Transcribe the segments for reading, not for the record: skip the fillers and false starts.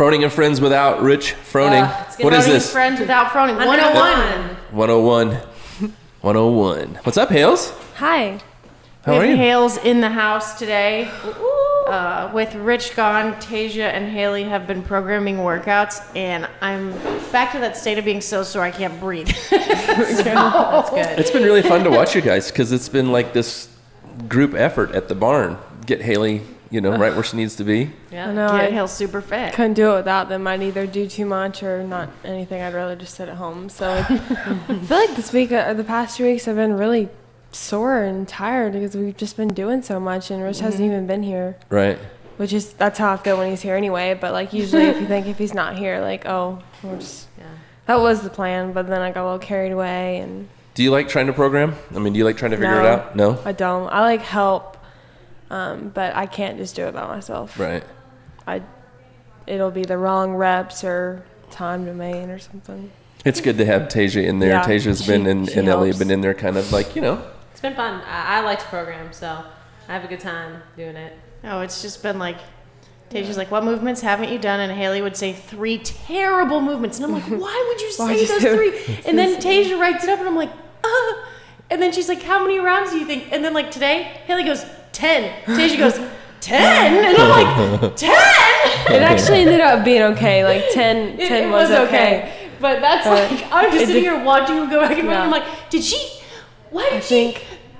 Froning and Friends without Rich Froning. What is this? Friends without Froning. 101. 101. What's up, Hales? Hi. How are you? Hales in the house today. With Rich gone, Tasia and Haley have been programming workouts, and I'm back to that state of being so sore I can't breathe. That's good. It's been really fun to watch you guys because it's been like this group effort at the barn. Get Haley, right where she needs to be. Yeah, I know. Get Hales super fit. Couldn't do it without them. I'd either do too much or not anything. I'd rather just sit at home. So I feel like this week or the past 2 weeks I've been really sore and tired because we've just been doing so much and Rich hasn't even been here. Right. That's how I feel when he's here anyway. But like usually if he's not here, like, that was the plan. But then I got a little carried away. And do you like trying to program? I mean, do you like trying to figure it out? No, I don't. I like help, but I can't just do it by myself. Right. It'll be the wrong reps or time domain or something. It's good to have Tasia in there. Yeah, Tasia's been and Elly have been in there kind of like, It's been fun. I like to program, so I have a good time doing it. Oh, it's just been like, Tasia's like, what movements haven't you done? And Haley would say 3 terrible movements. And I'm like, why would you say those 3? And then Tasia writes it up and I'm like, And then she's like, how many rounds do you think? And then like today, Haley goes, 10. Tasia goes, 10? And I'm like, 10? It actually ended up being okay. Like 10 was okay. But that's like, I'm just sitting here watching him go back and forth. Yeah. I'm like, why did she?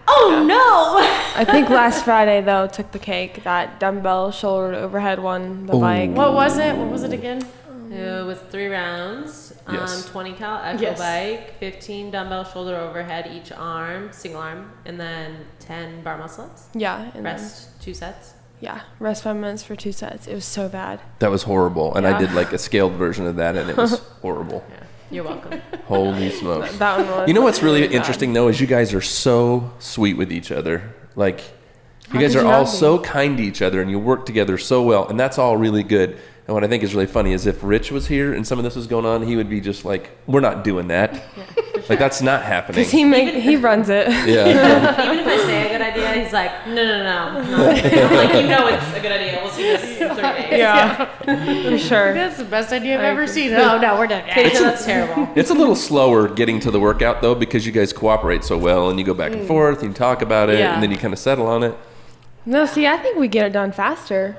Oh no! I think last Friday though took the cake. That dumbbell shoulder overhead one, the bike. What was it? What was it again? It was 3 rounds, Yes. 20 cal echo bike, 15 dumbbell shoulder overhead each arm, single arm, and then 10 bar muscle ups. Yeah. And Rest 2 sets. Rest 5 minutes for 2 sets. It was so bad. that was horrible. And I did like a scaled version of that and it was horrible. Yeah, you're welcome. Holy smokes. That one was. You know what's really bad. interesting though is you guys are so sweet with each other. Like you How guys could are you all not be? so kind to each other and you work together so well and that's all really good. And what I think is really funny is if Rich was here and some of this was going on, he would be just like, we're not doing that. Like that's not happening. Because he runs it. Yeah. Even if I say a good idea, he's like, no. I'm like, it's a good idea. We'll see this in 3 days. Yeah. For sure. That's the best idea I've ever seen. Oh no, we're done. Tasia, that's terrible. It's a little slower getting to the workout though because you guys cooperate so well and you go back and forth and you talk about it and then you kind of settle on it. No, see, I think we get it done faster.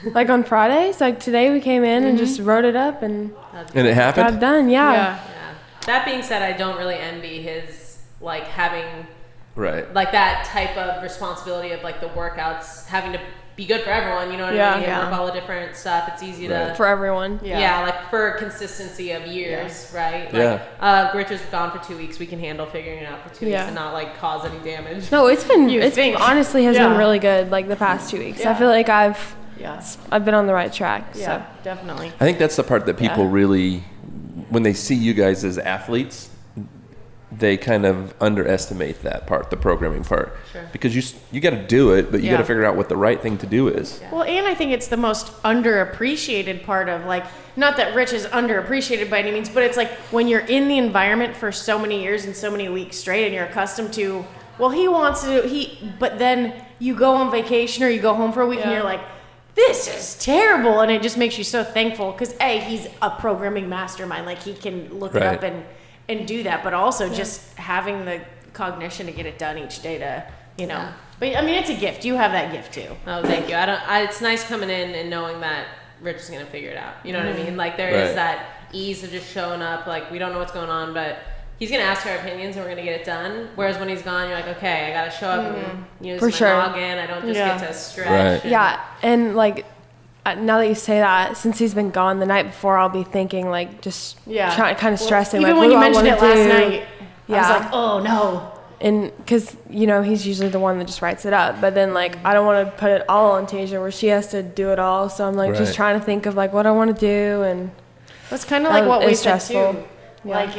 Like on Fridays, like today we came in and just wrote it up and And it got happened? it done. Yeah. Yeah. That being said, I don't really envy his like having Right. like that type of responsibility of like the workouts having to be good for everyone. You know what I mean? Yeah. Work all the different stuff. It's easy to For everyone. like for consistency of years, right? Like, Rich is gone for 2 weeks. We can handle figuring it out for 2 weeks and not like cause any damage. No, it's honestly has been really good. Like the past 2 weeks, I feel like I've been on the right track. Yeah, So. definitely. I think that's the part that people really, when they see you guys as athletes, they kind of underestimate that part, the programming part. Sure. Because you got to do it, but you got to figure out what the right thing to do is. Well, and I think it's the most underappreciated part of like, not that Rich is underappreciated by any means, but it's like when you're in the environment for so many years and so many weeks straight and you're accustomed to, well, he wants to, but then you go on vacation or you go home for a week and you're like, this is terrible. And it just makes you so thankful because he's a programming mastermind. Like he can look it up and do that, but also just having the cognition to get it done each day to, but I mean, it's a gift. You have that gift too. Oh, thank you. It's nice coming in and knowing that Rich is going to figure it out. You know what I mean? Like there is that ease of just showing up. Like we don't know what's going on, but he's going to ask our opinions and we're going to get it done. Whereas when he's gone, you're like, okay, I got to show up and use my login. I don't just get to stretch. Right. Yeah, and like now that you say that, since he's been gone, the night before I'll be thinking like just kind of stressing. Even like, when what you do I mentioned it wanna last do? night, I was like, oh no. And because he's usually the one that just writes it up, but then like I don't want to put it all on Tasia where she has to do it all. So I'm like just trying to think of like what I want to do, and that's kind of like what we said stressful. too. Like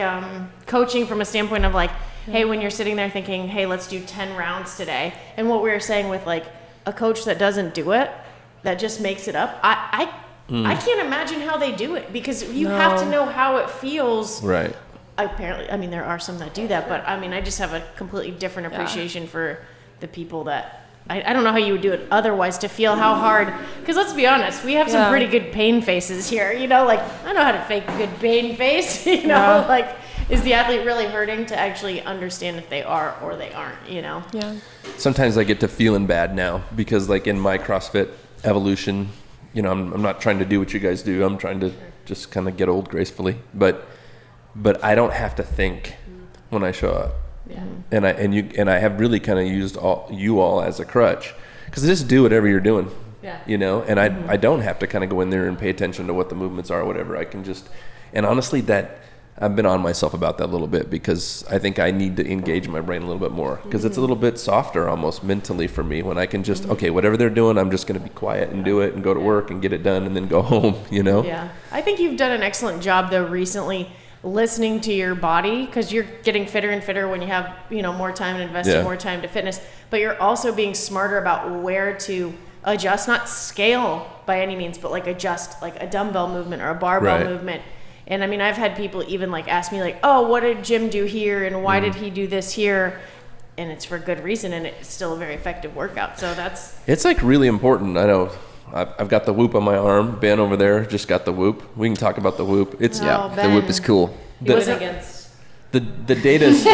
coaching from a standpoint of like, hey, when you're sitting there thinking, hey, let's do 10 rounds today, and what we were saying with like a coach that doesn't do it, that just makes it up. I can't imagine how they do it because you have to know how it feels. Right. Apparently, there are some that do that, but I just have a completely different appreciation for the people that I don't know how you would do it otherwise to feel how hard, because let's be honest, we have some pretty good pain faces here, you know, like I know how to fake a good pain face, you know, like is the athlete really hurting to actually understand if they are or they aren't, you know? Yeah. Sometimes I get to feeling bad now because like in my CrossFit evolution, you know, I'm not trying to do what you guys do. I'm trying to just kind of get old gracefully, but I don't have to think when I show up. Yeah. And I have really kind of used you all as a crutch, because just do whatever you're doing. Yeah. You know, and I don't have to kind of go in there and pay attention to what the movements are or whatever. I can just, and honestly, that I've been on myself about that a little bit, because I think I need to engage my brain a little bit more, because it's a little bit softer almost mentally for me when I can just, okay, whatever they're doing, I'm just going to be quiet and do it and go to work and get it done and then go home, you know? Yeah. I think you've done an excellent job though recently listening to your body, because you're getting fitter and fitter when you have, you know, more time and investing more time to fitness, but you're also being smarter about where to adjust, not scale by any means, but like adjust like a dumbbell movement or a barbell movement. And I mean, I've had people even like ask me like, oh, what did Jim do here? And why did he do this here? And it's for good reason. And it's still a very effective workout. So it's like really important. I know I've got the Whoop on my arm. Ben over there just got the Whoop. We can talk about the Whoop. It's Ben. The Whoop is cool. He wasn't against the data's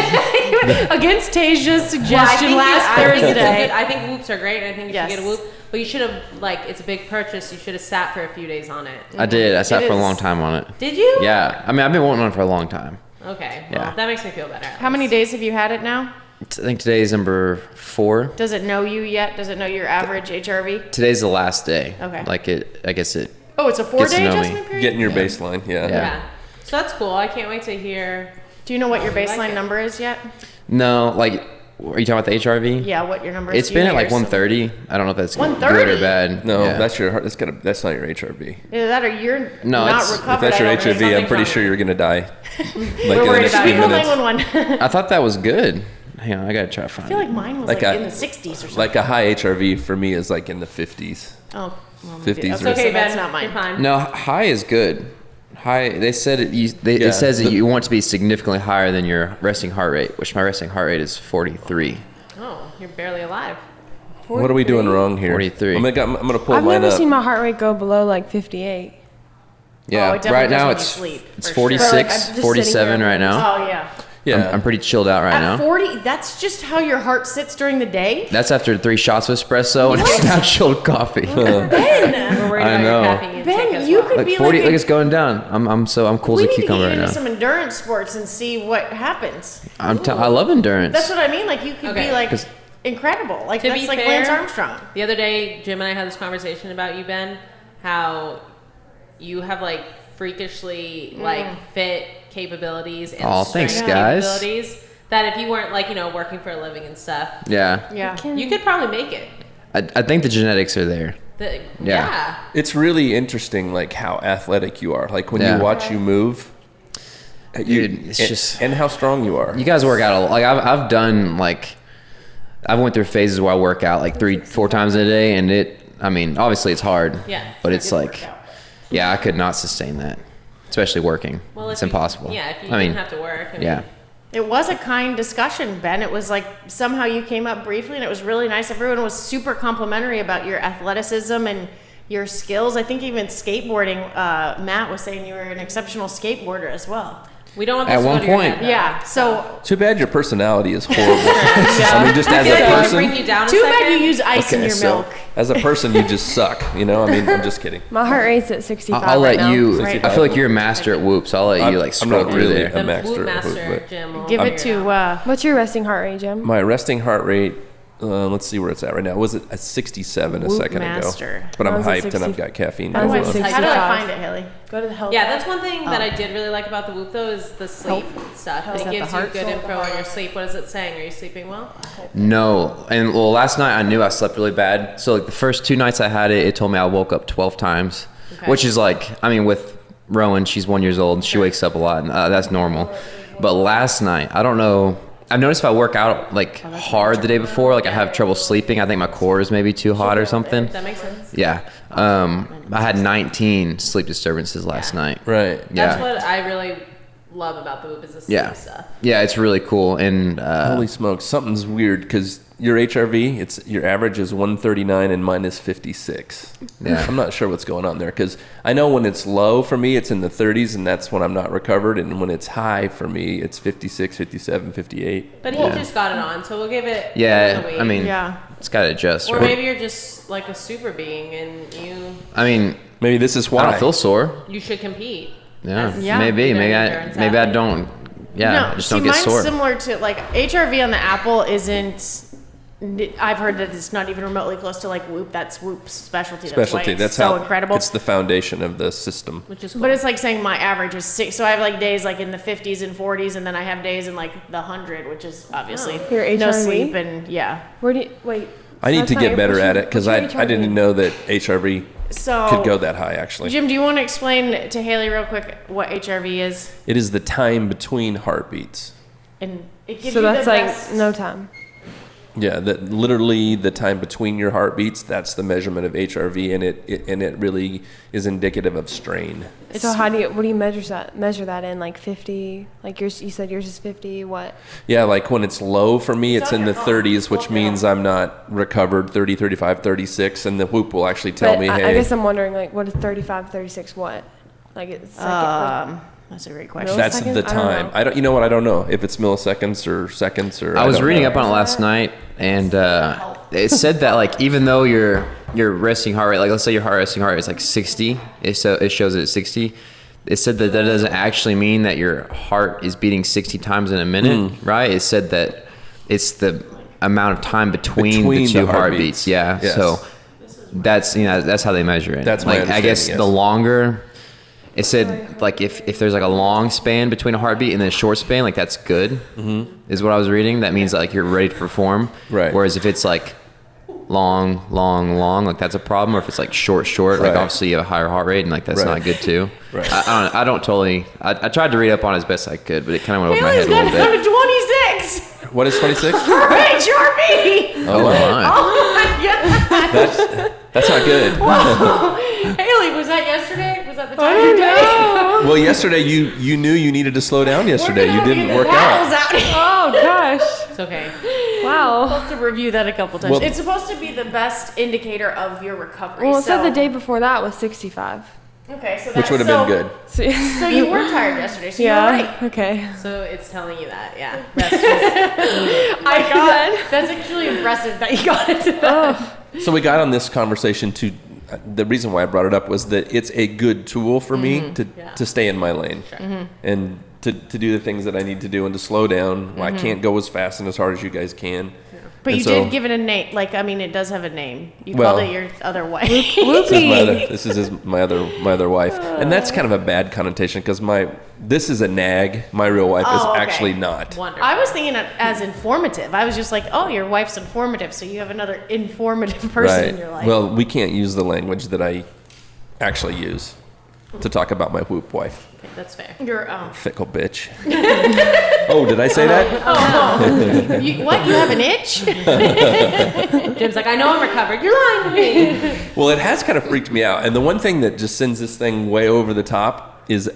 against Tasia's suggestion last Thursday. I think Whoops are great. I think you should get a Whoop. But you should have, like, it's a big purchase. You should have sat for a few days on it. I did. I sat for a long time on it. Did you? Yeah. I mean, I've been wanting one for a long time. Okay. Well, that makes me feel better. How many days have you had it now? I think today is number 4. Does it know you yet? Does it know your average HRV? Today's the last day. Okay. Like I guess it. Oh, it's a 4-day adjustment period? getting your baseline. Yeah. So that's cool. I can't wait to hear. Do you know what your baseline number is yet? No, like, are you talking about the HRV? Yeah, what your number is? It's been at like 130. I don't know if that's good 130? or bad. No, Yeah. that's your heart. That's not your HRV. Either that or you're No, not it's- if recovered. If that's your I don't know. HRV, I'm something's pretty wrong sure with you're gonna die. Like We're worried about it. few Call minutes. 911. I thought that was good. Hang on, I gotta try to find I feel like it. mine was Like like a- in the 60s or something. Like a high HRV for me is like in the 50s. Oh, well, 50s maybe. or Okay, so. so that's Ben. not mine. You're fine. No, high is good. High. They said it. Yeah, It says that the- you want to be significantly higher than your resting heart rate, which my resting heart rate is 43. Oh, you're barely alive. What are we doing wrong here? 43. I'm gonna pull I've mine never up. seen my heart rate go below like 58. Yeah. it definitely Right does now when you it's sleep, it's for sure. 46, But, like, I'm just sitting 47 here. right now. Oh, yeah. Yeah, I'm pretty chilled out right At now. 40, that's just how your heart sits during the day? That's after 3 shots of espresso and a snap chilled coffee. Ben, We're worried I about know. your caffeine intake Ben, as you well. could Like be 40, like, like it's going down. I'm cool we as a need to cucumber get right into now. some endurance sports and see what happens. I love endurance. That's what I mean. Like, you could Okay. be like 'Cause- incredible. Like, To that's be like fair, Lance Armstrong. The other day, Jim and I had this conversation about you, Ben, how you have like freakishly like fit capabilities and Aw, strength thanks, guys. capabilities that if you weren't like, you know, working for a living and stuff, Yeah. Yeah. you could probably make it. I think the genetics are there. Yeah. it's really interesting, like how athletic you are. Like when Yeah. you watch you move, Dude, it's just- and how strong you are. You guys work out a lot. Like I've done like I've went through phases where I work out like 3-4 times a day, and I mean obviously it's hard. Yeah. But it's Good like, workout. yeah, I could not sustain that, especially working. Well, It's if you- impossible. Yeah, if you I mean, didn't have to work. I mean, yeah. It was a kind discussion, Ben. It was like somehow you came up briefly and it was really nice. Everyone was super complimentary about your athleticism and your skills. I think even skateboarding, Matt was saying you were an exceptional skateboarder as well. We don't want At this to one go to your point. head, though. Yeah, so Too bad your personality is horrible. I mean, just I as feel a like I should bring person. you down a too second. bad you use ice in your milk. as a person, you just suck. You know, I mean, I'm just kidding. My heart rate's at 65 I'll right let now. you. Right. I feel like you're a master at whoops. So I'll let you like I'm scroll not through really there. a The master Whoop at master, Whoop, but- Jim. will Give it figure to, out. What's your resting heart rate, Jim? My resting heart rate, let's see where it's at right now. Was it at 67 a Whoop second master. ago? But I'm Mine's at hyped and 60. I've got caffeine. Mine's going at on. 60. how do I 65. find it, Haley? Go to the help. Yeah, that's one thing that Oh. I did really like about the Whoop though is the sleep stuff. Is It that gives the you heart? good info on your sleep. What is it saying? Are you sleeping well? No, and well, last night I knew I slept really bad. So like the first 2 nights I had it, it told me I woke up 12 times, Okay. which is like, I mean, with Rowan, she's 1 year old, she wakes up a lot, and that's normal. But last night, I don't know. I've noticed if I work out like hard the day before, like I have trouble sleeping. I think my core is maybe too hot or something. That makes sense. Yeah. I had 19 sleep disturbances last night. Right. That's Yeah. what I really love about the Whoop is the sleep Yeah. stuff. Yeah, it's really cool. And Holy smokes, something's weird because your HRV, your average is 139 and mine is 56. Yeah. I'm not sure what's going on there because I know when it's low for me, it's in the 30s, and that's when I'm not recovered. And when it's high for me, it's 56, 57, 58. But he just got it on, so we'll give it Yeah, a week. I mean, Yeah. it's got to adjust, Or right? maybe you're just like a super being and I mean, Maybe this is I why. don't feel sore. you should compete. Yeah, Yeah. maybe. You know, Maybe your I endurance maybe I athlete. don't. Yeah, I just don't get mine's sore. similar to like HRV on the Apple isn't. I've heard that it's not even remotely close to like Whoop. That's Whoop's specialty. Specialty. That's, That's why it's how so incredible. It's the foundation of the system. Which is cool. But it's like saying my average is 6. So I have like days like in the 50s and 40s, and then I have days in like the 100, which is obviously Your no HRV? sleep and yeah. Where do you wait? I need that's to not get your better at push- it because what's I your didn't HRV? know that HRV So could go that high actually. Jim, do you want to explain to Haley real quick what HRV is? It is the time between heartbeats. And it gives So you that's the like best- no time. Yeah, that literally the time between your heartbeats, that's the measurement of HRV, and it really is indicative of strain. So what do you measure that in, like 50, like yours, you said yours is 50, what? Yeah, like when it's low for me, it's on in the your phone. 30s, which means I'm not recovered 30, 35, 36, and the Whoop will actually tell But me, I hey, guess I'm wondering, like, what is 35, 36, what? Like, it's like, That's a great question. that's milliseconds? the I don't time. know. I don't, you know what? I don't know if it's milliseconds or seconds or. I was don't reading know. up on it last night, and it said that like even though your resting heart rate, like let's say your resting heart rate is like 60, it shows it at 60. It said that doesn't actually mean that your heart is beating 60 times in a minute, right? It said that it's the amount of time between the two the heartbeats. Yeah. Yes. So that's that's how they measure it. That's my like I guess understanding, the yes. longer. It said like if there's like a long span between a heartbeat and then a short span, like that's good, is what I was reading. That means that, like you're ready to perform. Right. Whereas if it's like long, like that's a problem. Or if it's like short, like Right. obviously you have a higher heart rate and like that's Right. not good too. Right. I don't totally. I tried to read up on it as best I could, but it kind of went over my Haley's head a got little down bit. to 26 What is 26? for HRV. Oh my! Oh my god. That's not good. Haley, was that yesterday? Was that the time you did? Well, yesterday you knew you needed to slow down yesterday. You didn't work out. oh gosh, It's okay. wow. We'll have to review that a couple times. Well- It's supposed to be the best indicator of your recovery. Well, it said so- the day before that was 65. Okay, so Which that's would have so, been good. So, So you were tired yesterday, so yeah. you're right. Okay. So it's telling you that, yeah. Rest is needed. I got that's actually impressive that you got into that. So we got on this conversation to. The reason why I brought it up was that it's a good tool for me to stay in my lane and to do the things that I need to do and to slow down. I can't go as fast and as hard as you guys can. But And you so- did give it a name. Like, I mean, it does have a name. You Well- called it your other wife. This is my other wife, and that's kind of a bad connotation because this is a nag. My real wife is Oh, okay. actually not. Wonderful. I was thinking it as informative. I was just like, oh, your wife's informative, so you have another informative person in your life. Well, we can't use the language that I actually use to talk about my Whoop wife. Okay, that's fair. You're Fickle bitch. Oh, did I say that? what? You have an itch? Jim's like, I know I'm recovered. You're lying to me. Well, it has kind of freaked me out. And the one thing that just sends this thing way over the top is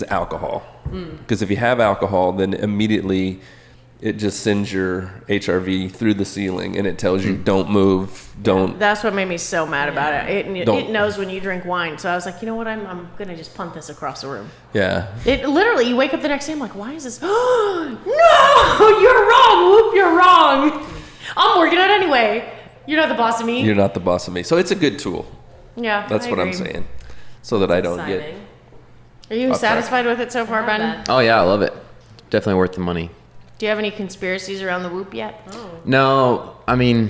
alcohol. Because if you have alcohol, then immediately it just sends your HRV through the ceiling and it tells you don't move, don't. That's what made me so mad about it. It Don't- knows when you drink wine, so I was like, you know what? I'm gonna just punt this across the room. Yeah. It literally, you wake up the next day, I'm like, why is this? No, you're wrong, Whoop, you're wrong. I'm working on it anyway. You're not the boss of me. You're not the boss of me. So it's a good tool. Yeah, That's I what I'm agree. saying. So that I don't get. Exciting. Are you Up satisfied with it so far, Not Ben? bad. Oh yeah, I love it. Definitely worth the money. Do you have any conspiracies around the Whoop yet? No, I mean,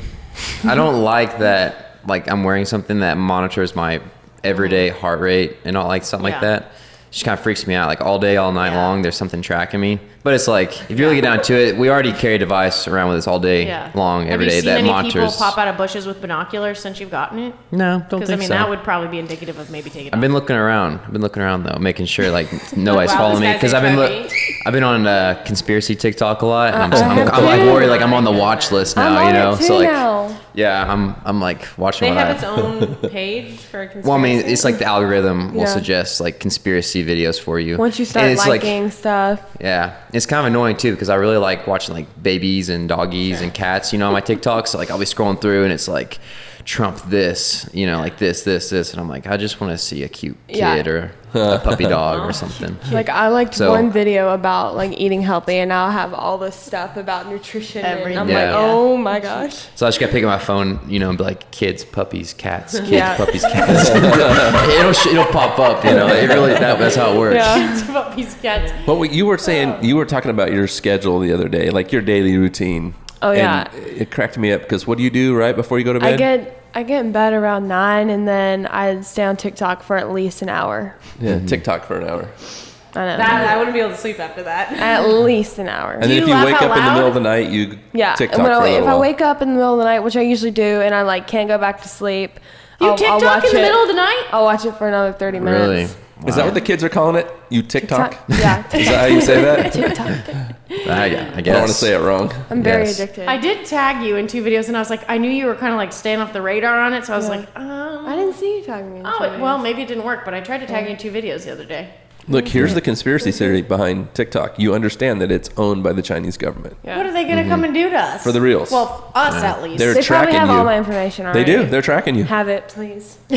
I don't like that. Like I'm wearing something that monitors my everyday heart rate and all like something like Yeah. that. It just kind of freaks me out. Like all day, all night Yeah. long, there's something tracking me. But it's like if you really get down to it, we already carry a device around with us all day Yeah. long, every day Have you that seen any monitors. people pop out of bushes with binoculars since you've gotten it? No, don't Because think I mean, so. that would probably be indicative of maybe taking. I've been looking around. I've been looking around though, making sure like nobody's Wow, following this me guy's because I've been on conspiracy TikTok a lot, and I'm have like too. worried, like I'm on the watch list now, I'm you on know. it too So like, now. yeah, I'm like watching. They what have its own page for conspiracy. Well, I mean, it's like the algorithm will Yeah. suggest like conspiracy videos for you. Once you And start it's liking stuff. yeah, it's kind of annoying too because I really like watching like babies and doggies and cats, you know, on my TikTok. So like I'll be scrolling through and it's like Trump this, you know, like this, and I'm like, I just want to see a cute kid or a puppy dog or something. Like I liked So- one video about like eating healthy, and now I have all this stuff about nutrition. And I'm Everything. like, Yeah. oh my gosh. So I just gotta pick up my phone, you know, and be like, kids, puppies, cats, kids, Yeah. puppies, cats. it'll pop up, you know. It really that's how it works. Yeah. Puppies, cats. Well, you were saying, you were talking about your schedule the other day, like your daily routine. Oh, yeah. And it cracked me up because what do you do right before you go to bed? I get in bed around 9, and then I stay on TikTok for at least an hour. Yeah, TikTok for an hour. I know. I wouldn't be able to sleep after that. At least an hour. And then you if you laugh wake out up in the loud? middle of the night, you Yeah. TikTok and for a little if I while. wake up in the middle of the night, which I usually do, and I like can't go back to sleep, You I'll TikTok watch in the it. middle of the night? I'll watch it for another 30 Really? minutes. Is that what the kids are calling it? You TikTok? Yeah. Is that how you say that? TikTok. I I guess. don't want to say it wrong. I'm very Yes. addicted. I did tag you in 2 videos, and I was like, I knew you were kind of like staying off the radar on it, so I was Yeah. like, I didn't see you talking to me. in oh, two well, days. maybe it didn't work, but I tried to tag you in 2 videos the other day. Look, here's the conspiracy theory behind TikTok. You understand that it's owned by the Chinese government. Yeah. What are they going to come and do to us? For the reals. Well, us at least. They're They probably tracking have you. all my information already. They do. They're tracking you Have it, please. For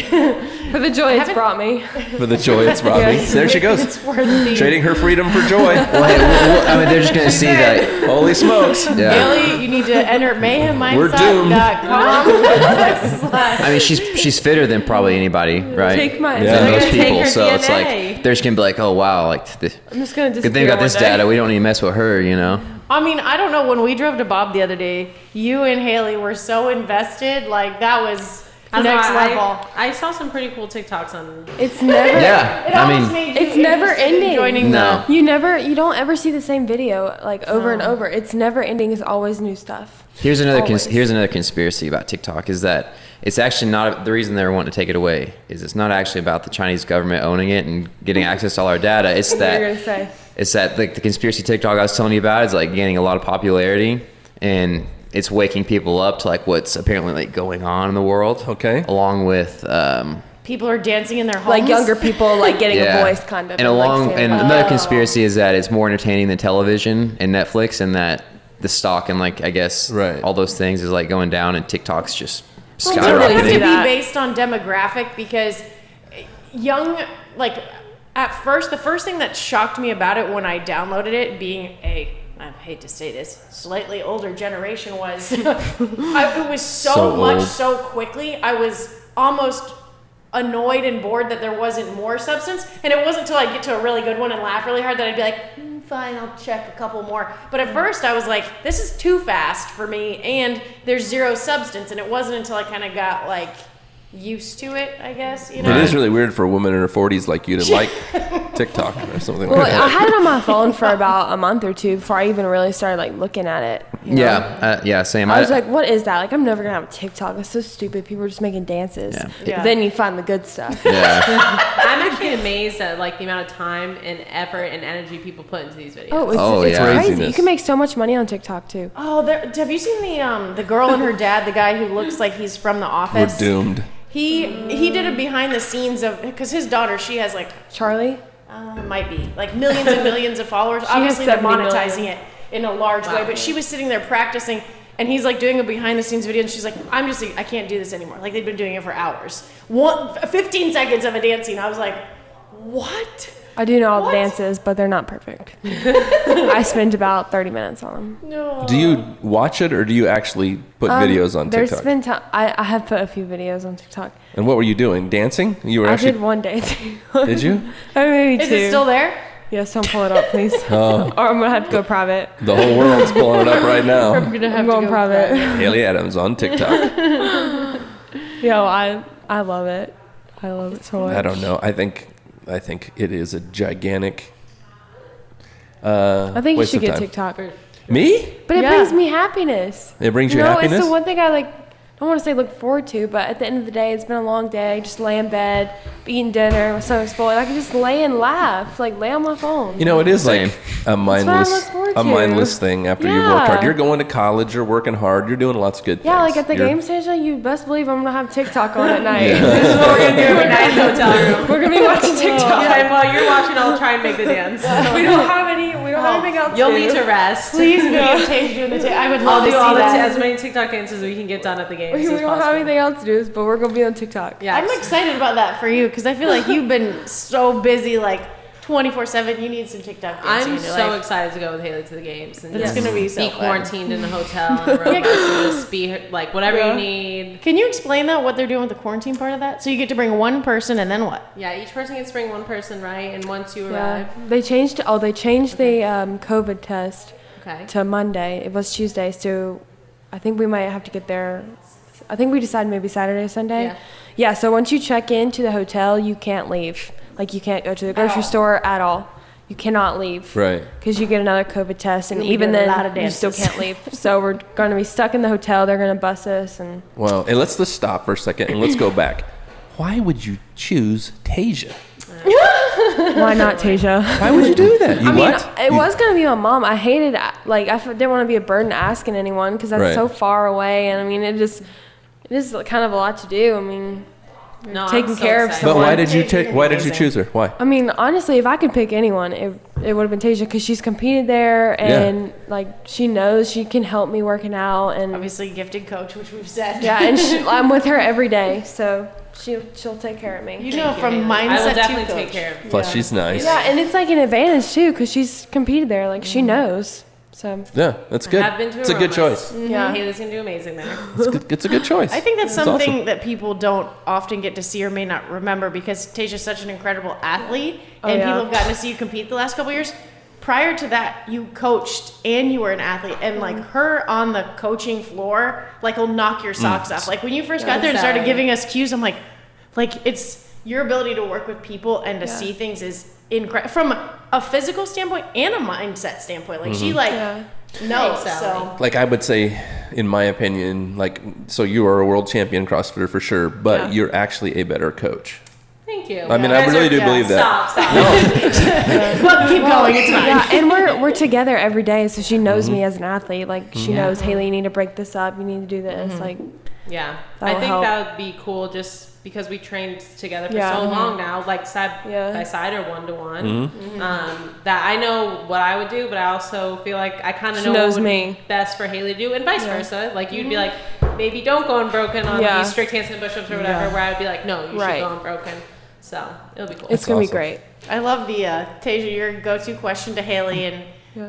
the joy it's haven't- brought me. for the joy it's brought me. Yes. There she goes. It's for the Trading her freedom for joy. Well, hey, I mean, they're just gonna see that. Holy smokes. Yeah. Elly, you need to enter We're doomed. mayhemmindset.com. I mean, she's fitter than probably anybody, right? Take my- Than Yeah. most Take people. her So it's DNA. like they're just gonna be like, oh wow, like this. I'm just gonna Good disappear thing we got one this day. data. We don't need to mess with her, you know. I mean, I don't know. When we drove to Bob the other day, you and Haley were so invested. Like, that was I don't know, next level. I saw some pretty cool TikToks on. It's never. Yeah, It I almost mean, made you it's never interested in ending. joining No. You don't ever see the same video like over and over. It's never ending. It's always new stuff. here's another Always. here's another conspiracy about TikTok is that it's actually not the reason they're wanting to take it away is it's not actually about the Chinese government owning it and getting access to all our data. It's What you're that gonna say? it's that like the conspiracy TikTok I was telling you about is like gaining a lot of popularity and it's waking people up to like what's apparently like going on in the world. Okay. Along with People are dancing in their homes. Like younger people like getting yeah. a voice kind of. And like, along saying, and like, another conspiracy is that it's more entertaining than television and Netflix and that the stock and like I guess Right. all those things is like going down and TikTok's just Well, it would have skyrocketing. to be that. based on demographic because young, like, at first, the first thing that shocked me about it when I downloaded it, being I hate to say this, slightly older generation, was it was so So much old. so quickly. I was almost annoyed and bored that there wasn't more substance. And it wasn't until I get to a really good one and laugh really hard that I'd be like, fine, I'll check a couple more. But at first I was like, this is too fast for me and there's zero substance. And it wasn't until I kind of got like used to it, I guess, you know? It is really weird for a woman in her 40s like you to like TikTok or something Well, like I that. had it on my phone for about a month or two before I even really started like looking at it. you know? Yeah, same. I was like, what is that? Like, I'm never gonna have a TikTok. It's so stupid. People are just making dances. Yeah. Yeah. Then you find the good stuff. yeah. I'm actually amazed at like the amount of time and effort and energy people put into these videos. Oh, it's Yeah. crazy. Craziness. You can make so much money on TikTok too. Oh, have you seen the girl and her dad, the guy who looks like he's from The We're Office? doomed. He did a behind the scenes of, because his daughter, she has like, Charlie? might be, like millions and millions of followers. has Obviously they're 70 monetizing million. it in a large way, but she was sitting there practicing and he's like doing a behind the scenes video and she's like, I can't do this anymore. Like they've been doing it for hours. 15 seconds of a dancing. I was like, what? I do know all What? the dances, but they're not perfect. I spent about 30 minutes on them. No. Do you watch it or do you actually put videos on There's TikTok? been I have put a few videos on TikTok. And what were you doing? Dancing? You were I actually. did one day. Did you? Maybe Is two. it still there? Yes, don't pull it up, please. Oh, Or I'm gonna have to go private. the whole world's pulling it up right now. Gonna I'm going private. Haley Adams on TikTok. Yo, I love it. I love it so much. I don't know. I think it is a gigantic. I think you waste should of get time. TikTok. Me? But it Yeah. brings me happiness. It brings you No, happiness. it's the one thing I like don't want to say look forward to, but at the end of the day, it's been a long day. Just lay in bed, eating dinner, my stomach's full. I can just lay and laugh, like lay on my phone. You know, it is Same. like a mindless, forward to. thing after you work hard. You're going to college, you're working hard, you're doing lots of good things. Yeah, like at the game station, you best believe I'm gonna have TikTok on at night. This is what we're gonna do every night in the hotel room. We're gonna be watching TikTok. Yeah, and while you're watching, I'll try and make the dance. We don't have anything else. You'll to need do. to rest. Please videotape doing the I would I'll love to do see all that. as many TikTok dances we can get done at the games We as don't have possible. anything else to do, but we're gonna be on TikTok. Yeah, I'm excited about that for you because I feel like you've been so busy, like 24/7. You need some TikTok dancing I'm in your so life. excited to go with Haley to the games. And It's just gonna be so be fun. quarantined in a hotel in Aromas and just be like whatever you need. Can you explain that, what they're doing with the quarantine part of that? So you get to bring one person and then what? Yeah, each person gets to bring one person, right? And once you Yeah, arrive, they changed the COVID test okay. to Monday. It was Tuesday, so I think we might have to get there. I think we decided maybe Saturday or Sunday. Yeah. Yeah, so once you check into the hotel, you can't leave. Like you can't go to the grocery store at all. You cannot leave. Right. Because you get another COVID test, and You'll be even doing a then, lot of you still dances. can't leave. So we're going to be stuck in the hotel. They're going to bus us, and Well, and let's just stop for a second and let's go back. Why would you choose Tasia? why not, Tasia? Why would you do that? You I mean, what? it You- was gonna be my mom. I hated, like, didn't want to be a burden asking anyone because that's Right. so far away, and I mean, it is kind of a lot to do. I mean, No, I'm taking so care of excited. But someone. why did you Tasha's take? gonna be Why did you amazing. choose her? Why? I mean, honestly, if I could pick anyone, it would have been Tasia because she's competed there, and like she knows she can help me working out, and Obviously, gifted coach, which we've said. yeah, and I'm with her every day, so she'll take care of me. You know, from I will mindset to definitely coach. take care of you. Plus, she's nice. Yeah, and it's like an advantage too because she's competed there, like she knows. So Yeah, that's good. I've been to It's a good Aromas. choice. yeah. Haley's gonna do amazing there. It's a good choice. I think that's It's something awesome. that people don't often get to see or may not remember because Tasia's such an incredible athlete, Oh, and yeah. people have gotten to see you compete the last couple years. Prior to that, you coached and you were an athlete, and like her on the coaching floor, like will knock your socks off. Like when you first got there and started Exactly. giving us cues, I'm like it's your ability to work with people and to see things is incredible from a physical standpoint and a mindset standpoint. Like she like Yeah. knows. Thanks, So Elly. Like I would say, in my opinion, like so you are a world champion CrossFitter for sure, but Yeah. you're actually a better coach. Thank you. I mean, I really do believe that. Stop. but keep going. It's fine. Yeah, and we're together every day, so she knows me as an athlete. Like she knows, Haley, you need to break this up. You need to do this. Like Yeah, That I will think help. that would be cool just because we trained together for Yeah. so long now, like side Yeah. by side or one to one. That I know what I would do, but I also feel like I kind of She know knows what would me. be best for Haley to do, and vice versa. Like you'd be like, maybe don't go unbroken on Yeah. these strict handstand push-ups or whatever. Yeah. Where I'd be like, no, you Right. should go unbroken. So it'll be cool. it's gonna awesome. be great. I love the Tasia, your go-to question to Haley, and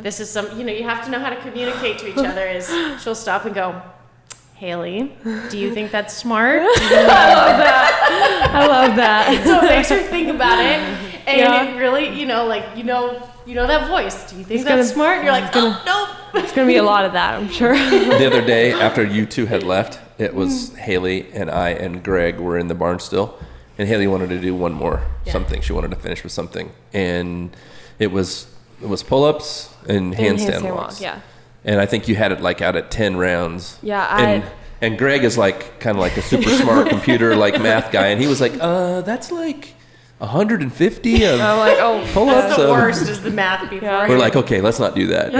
this is some, you have to know how to communicate to each other. Is she'll stop and go, Haley, do you think that's smart? I love that. So it makes her think about it, and Yeah. it really, you know that voice. Do you think It's that's gonna- smart? And you're like, oh nope. It's gonna be a lot of that, I'm sure. The other day, after you two had left, it was Haley and I and Greg were in the barn still, and Haley wanted to do one more something. She wanted to finish with something, and it was pull-ups and handstand walks. Yeah. And I think you had it like out at 10 rounds. Yeah, and Greg is like kind of like a super smart computer like math guy, and he was like, that's like 150 of I'm like, oh, pull-ups. That's the of-" worst is the math before. Yeah. We're like, okay, let's not do that.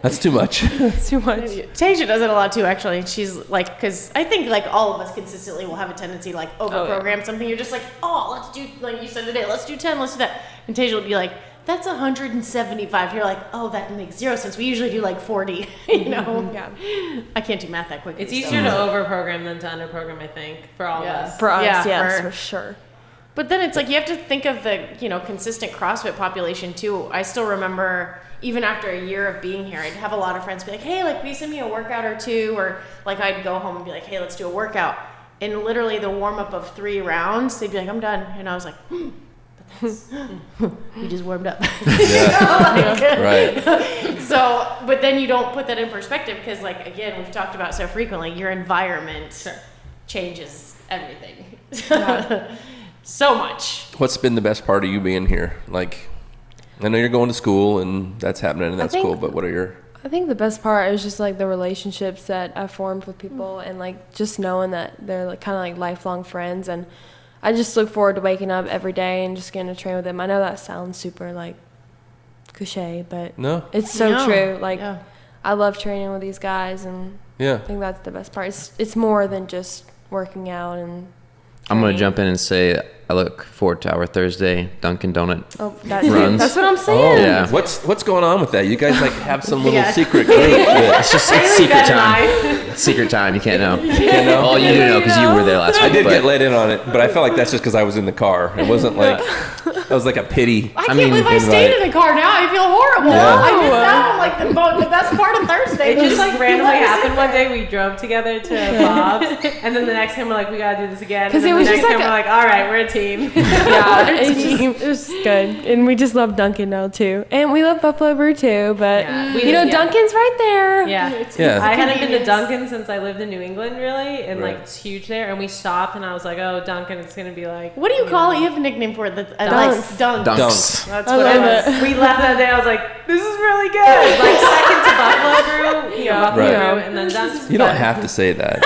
That's too much. it's too much. Tasia does it a lot too, actually. She's like, because I think like all of us consistently will have a tendency to like over-program something. You're just like, oh, let's do, like you said today, let's do 10, let's do that. And Tasia will be like, that's 175. You're like, oh, that makes zero sense. We usually do like 40, you know? Yeah. I can't do math that quickly. It's so. easier to over-program than to under-program, I think, for all of us. For us, Yeah, yes, for- for sure. But then it's like you have to think of the, consistent CrossFit population too. I still remember even after a year of being here, I'd have a lot of friends be like, hey, like, will you send me a workout or two? Or like I'd go home and be like, hey, let's do a workout. And literally the warm up of 3 rounds, they'd be like, I'm done. And I was like, we just warmed up. Right. So, but then you don't put that in perspective because, like, again, we've talked about so frequently, your environment changes everything. So much. What's been the best part of you being here? Like, I know you're going to school and that's happening and that's think- cool, but what are your... I think the best part is just like the relationships that I've formed with people, and like just knowing that they're like kind of like lifelong friends, and I just look forward to waking up every day and just getting to train with them. I know that sounds super like cliche, but No. it's so No. true. Like Yeah. I love training with these guys, and Yeah. I think that's the best part. It's more than just working out and. I'm gonna training. jump in and say I look forward to our Thursday Dunkin' Donut. Oh, that Runs. that's what I'm Oh, saying. Yeah. what's going on with that? You guys like have some little Yeah. secret group that It's just it's secret time. It's secret time. You can't know. you know? Well, you do know because you were there last I week. did but get let in on it, but I felt like that's just because I was in the car. It wasn't like that was like a pity. I can't mean, believe I invite. stayed in the car now. I feel horrible. Yeah. I missed out on like the best part of Thursday. It just like randomly Let us happened in one there. day. We drove together to Bob's, and then the next time we're like, we gotta do this again. 'Cause And then it was the just next like time we're like, all right, we're a team. Yeah, it was good, and we just love Dunkin' now too, and we love Buffalo Brew too. But Yeah. you know, Yeah. Dunkin's right there. Yeah. Yeah. I hadn't been to convenience. Dunkin' since I lived in New England, really, and Right. like it's huge there. And we stopped, and I was like, oh, Dunkin', it's gonna be like. What do you call it? You have a nickname for it. That's Dunks. Dunk. Dunks. That's I what it love was. We left that day. I was like, this is really good. Like second to Buffalo Brew, Buffalo Right. Brew, and then Dunks. You don't have to say that.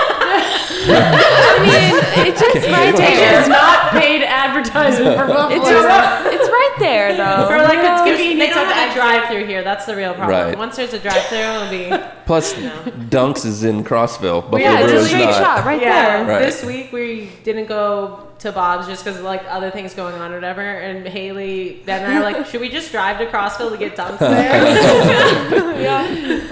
I mean, it's just right Tasia is there. not paid advertisement for Buffalo. It's right there though. Or like it's convenient they don't to have the a drive-through here. That's the real problem. Right. Once there's a drive-through, it'll be. Plus, Dunks is in Crossville. Buffalo Yeah, Brew it's a is straight not. shot right Yeah. there. Right. This week we didn't go to Bob's just because like other things going on or whatever. And Haley, Ben and I were like, should we just drive to Crossville to get Dunks there?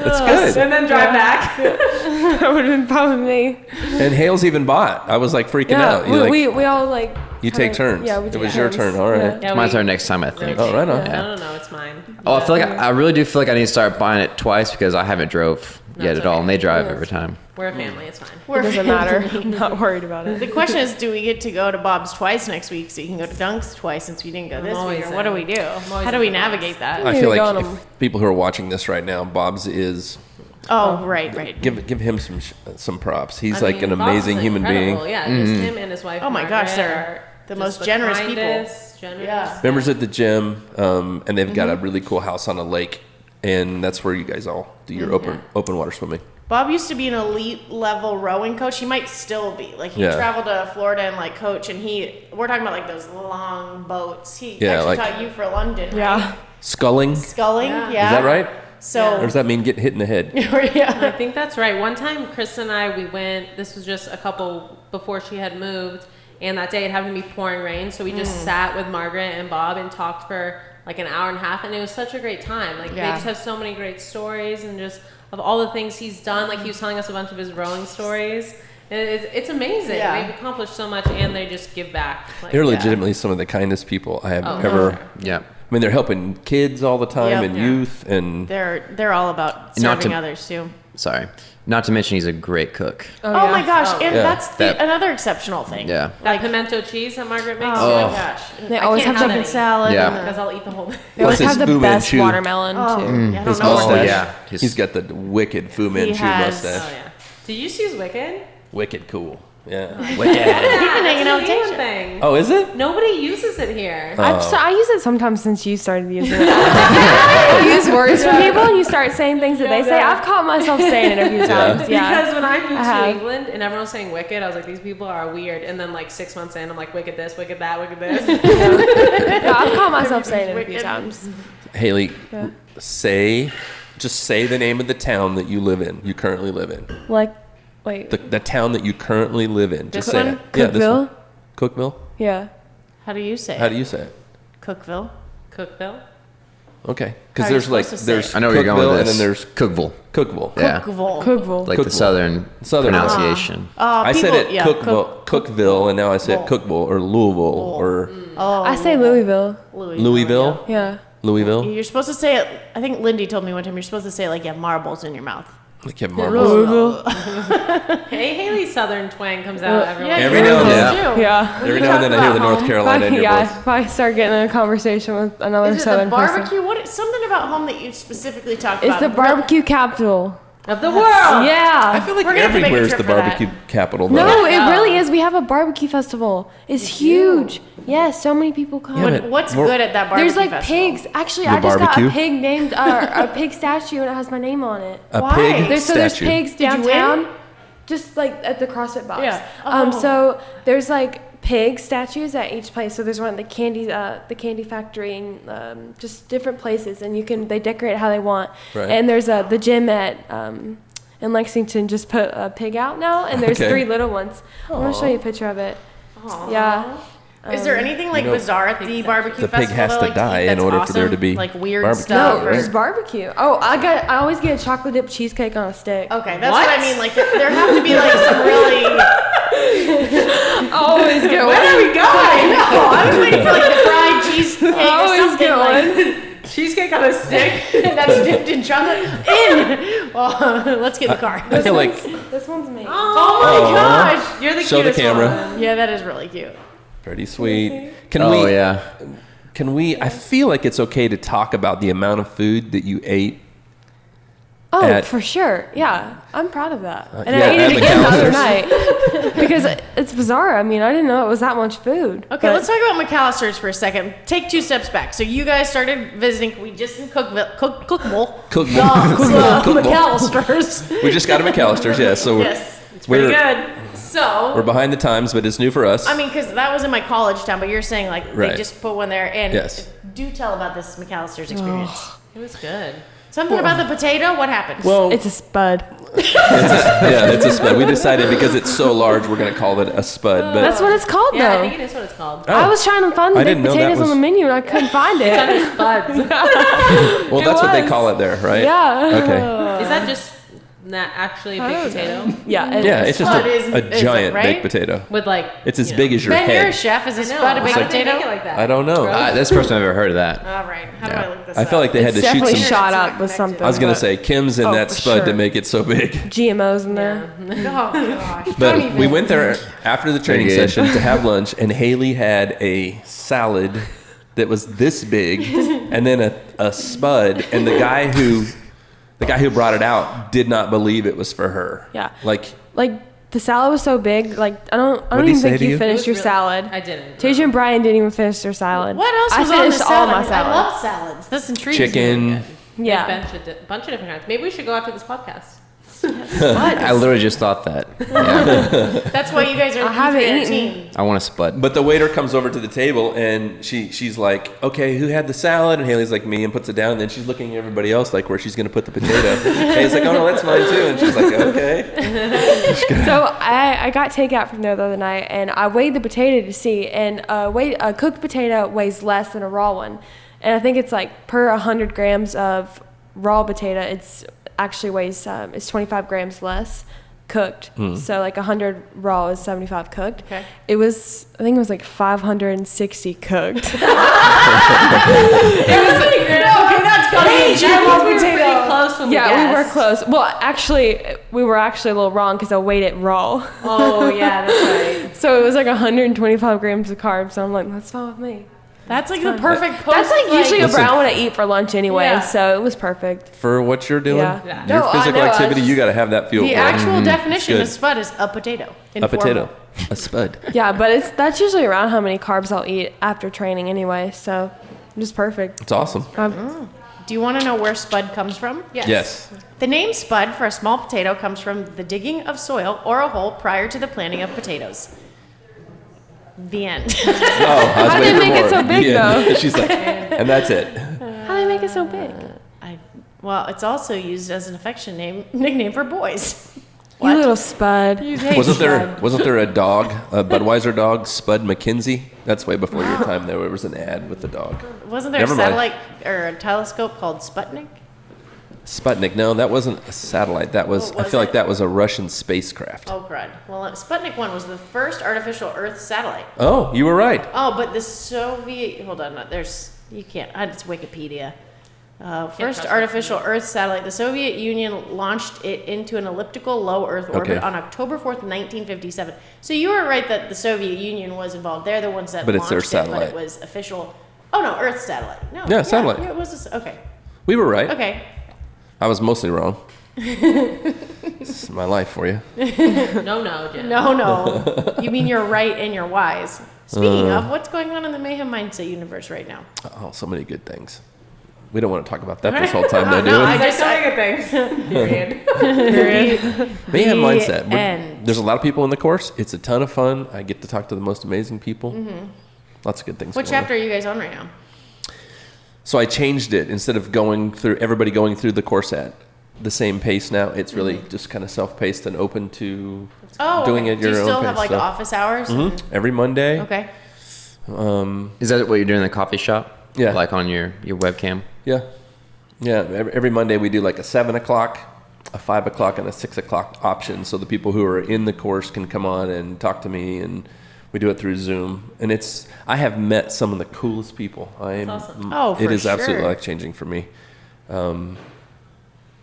That's good. And then drive back. That would have been probably me. And Hales even bought. I was like freaking out. You, like, we all like. you take turns. Yeah, we It take was your turns. turn. All right. Yeah. Yeah, Mine's we- our next time, I think. Oh, right on. No, it's mine. Oh, I feel like I really do feel like I need to start buying it twice because I haven't drove yet That's at all, okay. and they drive every time. We're a family. It's fine. It doesn't matter. I'm not worried about The it. question is, do we get to go to Bob's twice next week so you can go to Dunks twice since we didn't go this always week? Or what do in. we do? always How do in we for navigate that? I need feel to go like on if 'em. people who are watching this right now, Bob's is Oh, right. give him some props. He's I like mean, an Bob's amazing is human incredible. being. Yeah, just him and his wife. Oh my gosh, Margaret they're are the just most generous people. kindest, Generous. Yeah. Members at the gym, and they've got a really cool house on a lake, and that's where you guys all do your open water swimming. Bob used to be an elite level rowing coach. He might still be. Like he Yeah. traveled to Florida and like coach, and we're talking about like those long boats. He Yeah, actually like- taught you for London, right? Yeah. Sculling, Sculling, Yeah. yeah. is that right? So Or does that mean getting hit in the head? I yeah. think that's right. One time, Chris and I, we went, this was just a couple before she had moved, and that day it happened to be pouring rain, so we just sat with Margaret and Bob and talked for like an hour and a half, and it was such a great time. Like, they Yeah. just have so many great stories, and just of all the things he's done. Like, he was telling us a bunch of his rowing stories. And it's amazing. Yeah. They've accomplished so much, and they just give back. Like, They're yeah. legitimately some of the kindest people I have Oh, ever. sure. Yeah. I mean, they're helping kids all the time Yep. and Yeah. youth, and They're all about Not serving to- others too. Sorry. Not to mention he's a great cook. Oh, yeah. my gosh, Oh. and Yeah. that's That- another exceptional thing. Yeah. That pimento cheese that Margaret makes. Oh, Oh. my gosh. They I always can't have have the- the salad. Yeah. and Because I'll eat the whole thing. They always Plus have his the Fu best Manchu. watermelon Oh, too. yeah, I don't his know. mustache. Oh, yeah. He's got the wicked Fu Manchu has- mustache. Oh, yeah. Did you see his Wicked? Wicked cool. Yeah. You've been hanging out with It's a Tasia. thing. Oh, is it? Nobody uses it here. I use it sometimes since you started using it. You use words from people and you start saying things that they say. I've caught myself saying it a few times. Yeah. Because when I moved to have. New England and everyone was saying Wicked, I was like, these people are weird. And then like 6 months in, I'm like, Wicked this, Wicked that, Wicked this. Yeah, I've caught myself saying it a few Wicked. times. Haley, Yeah. just say the name of the town that you live in. You currently live in. Like, wait. The town that you currently live in. Just This say one? it. Yeah, this Cookville? one. Cookville. Yeah. How do you say How it? do you say it? Cookville? Cookville? Okay, How because are there's you like supposed to say there's it? I know where you're going with Cookville, this. and then there's Cookville. Cookville. Yeah. Cookville. Cookville. Like Cookville. the southern Pronunciation. pronunciation. I said people- it yeah, Cookville, and now I say it Cookville or Louisville or Oh, I say Louisville. Louisville. Yeah. Louisville. You're supposed to say it. I think Lindy told me one time you're supposed to say it like you have marbles in your mouth. Like you have marbles. Louisville. Hey, Haley's Southern twang comes out every Yeah, once Every yours now and is then. too. Yeah. Every now and then I hear the North Carolina in your voice. If I start getting in a conversation with another Is it the southern barbecue? person. What? Something about home that you specifically talked It's about. the barbecue capital. Of the world. Yeah. I feel like We're gonna have to make a everywhere's trip the for that. barbecue capital. Though. No, it Yeah. really is. We have a barbecue festival. It's huge. Yes, so many people come. Yeah, but What's we're- good at that barbecue There's like festival? pigs. Actually, The I just got barbecue? a pig named a pig statue, and it has my name on it. A Why? pig There's statue. pigs Did you win? downtown, just like at the CrossFit box. Yeah. Oh. So there's like pig statues at each place. So there's one at the candy factory, and just different places, and they decorate it how they want. Right. And there's the gym at in Lexington just put a pig out now, and there's Okay. 3 little ones. I'm gonna show you a picture of it. Yeah. Is there anything like You know, bizarre at the barbecue the pig festival? has though, to like, die in that's order for there awesome? to be like weird barbecue, stuff. No, or- just barbecue. Oh, I always get a chocolate dipped cheesecake on a stick. Okay, that's what I mean. Like there have to be like some really. Always get Where are we going? No, I was waiting for like the fried cheesecake or Always something get like cheesecake on a stick that's dipped in chocolate. In. Well, let's get in the car. I feel like This one's me. Oh my gosh, you're the show the cutest camera. one. Yeah, that is really cute. Pretty sweet. Can Oh we? yeah. Can we? I feel like it's okay to talk about the amount of food that you ate. Oh, At- for sure. Yeah, I'm proud of that. And yeah, I ate at it again the other McAllister's. night because it's bizarre. I mean, I didn't know it was that much food. Okay, but- let's talk about McAllister's for a second. Take 2 steps back. So you guys started visiting. We just in Cookville. Cookville. McAllister's. We just got a McAllister's, yeah. So Yes, it's pretty we're good. So we're behind the times, but it's new for us. I mean, because that was in my college town, but you're saying like Right. they just put one there. And Yes. do tell about this McAllister's experience. It was good. Something about the potato. What happened? well, It's a spud. it's a spud. We decided because it's so large, we're gonna call it a spud. But That's what it's called, Yeah, I though. think it is what it's called. I was trying to find I the didn't baked know that potatoes on was- the menu and I couldn't find it. Spuds. well, that's what they was. call it there, right? Yeah. Okay. Is that just not actually a big potato Yeah. Yeah, it's just Spud a is it, giant right? baked potato. with like? It's as you big know. as your Ben, you're a head. chef. Is a I know. spud a baked How did they potato? make it like that? I don't know. That's the first time I've ever heard of that. All right. How do I look this I up? felt like they had It's to shoot definitely some. shot It's up not with connected. something. I was gonna but say Kim's in Oh, that for spud to sure. make it so big. GMOs in there. Oh gosh. Don't But even. we went there after the training Very good. session to have lunch, and Haley had a salad that was this big, and then a spud, and the guy who brought it out did not believe it was for her. Yeah. Like Like the salad was so big. Like I don't What'd he even say think to you you? It finished was your really- salad. I didn't. Tasia and Brian didn't even finish their salad. What else was I on the finished salad? all my salad. I love salads. This intrigues me. chicken. Yeah. Bunch of different kinds. Maybe we should go after this podcast. I literally just thought that. Yeah. That's why you guys are I haven't a eaten. team. I want a spud. But the waiter comes over to the table and she's like, okay, who had the salad? And Haley's like, me, and puts it down. And then she's looking at everybody else like where she's going to put the potato. Haley's like, oh no, that's mine too. And she's like, okay. So I got takeout from there the other night, and I weighed the potato to see, and a cooked potato weighs less than a raw one, and I think it's like per 100 grams of raw potato, it's actually weighs it's 25 grams less cooked. So like 100 raw is 75 cooked. Okay. I think it was like 560 cooked. Okay, that's got Hey, that means we were pretty close when we Yeah, we were guessed. close. Well, actually, we were actually a little wrong because I weighed it raw. Oh yeah, that's right. So it was like 125 grams of carbs. So I'm like, that's fine with me. That's like the perfect post. That's like usually Listen. around what I eat for lunch anyway. Yeah. So it was perfect. For what you're doing, Yeah. Yeah. your No, I physical know, I activity, just- you got to have that fuel. the for it. actual definition good. of spud is a potato. A Informal. potato. A spud. Yeah, but that's usually around how many carbs I'll eat after training anyway. So just perfect. It's awesome. Do you want to know where spud comes from? Yes. The name spud for a small potato comes from the digging of soil or a hole prior to the planting of potatoes. The end. Oh, I was How waiting did for they make it more. so big, Yeah. though? She's like, and that's it. How do they make it so big? Well, it's also used as an affection nickname for boys. You little spud. Wasn't there a dog, a Budweiser dog, Spud McKenzie? That's way before your time. There was an ad with the dog. Wasn't there Never a mind. satellite or a telescope called Sputnik? Sputnik. No, that wasn't a satellite. That was. What was I feel like it? that was a Russian spacecraft. Oh, crud. Well, Sputnik 1 was the first artificial Earth satellite. Oh, you were right. Oh, but the Soviet. Hold on. You can't. It's Wikipedia. First trust artificial Earth satellite. The Soviet Union launched it into an elliptical low Earth orbit Okay. on October 4th, 1957. So you were right that the Soviet Union was involved. They're the ones that But it's launched their it, satellite. but it was official. Oh, no, Earth satellite. No. Yeah, satellite. Yeah, it was okay. We were right. Okay. I was mostly wrong. This is my life for you. No, Jen. No. You mean you're right and you're wise. Speaking of, what's going on in the Mayhem Mindset universe right now? Oh, so many good things. We don't want to talk about that this whole time, though, do No, we? I There's just so many good things. Period. Mayhem Mindset. end. There's a lot of people in the course. It's a ton of fun. I get to talk to the most amazing people. Lots of good things. What going on. chapter are you guys on right now? So I changed it. Instead of everybody going through the course at the same pace now, it's really just kind of self-paced and open to doing it at do your you own still pace. have like So, office hours? every Monday. Okay. Is that what you're doing in the coffee shop? Yeah. Like on your webcam? Yeah. Yeah. Every Monday we do like a 7 o'clock, a 5 o'clock, and a 6 o'clock option. So the people who are in the course can come on and talk to me, and we do it through Zoom. And I have met some of the coolest people. That's awesome. Oh, It for is absolutely sure. life-changing for me.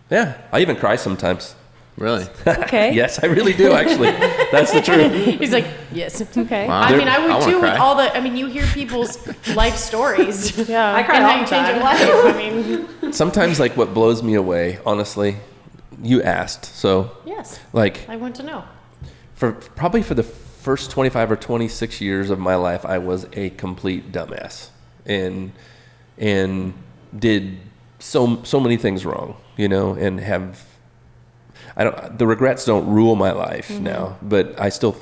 Yeah. I even cry sometimes. Really? Okay. Yes, I really do, actually. That's the truth. He's like, yes. Okay. Wow. I mean, I would I wanna too with cry. all the, you hear people's life stories. Yeah. I cry And all how you the change time. your life. I mean, Sometimes, like, what blows me away, honestly, you asked. So, yes. like, I want to know. probably for the first 25 or 26 years of my life, I was a complete dumbass and did so many things wrong, and the regrets don't rule my life now, but I still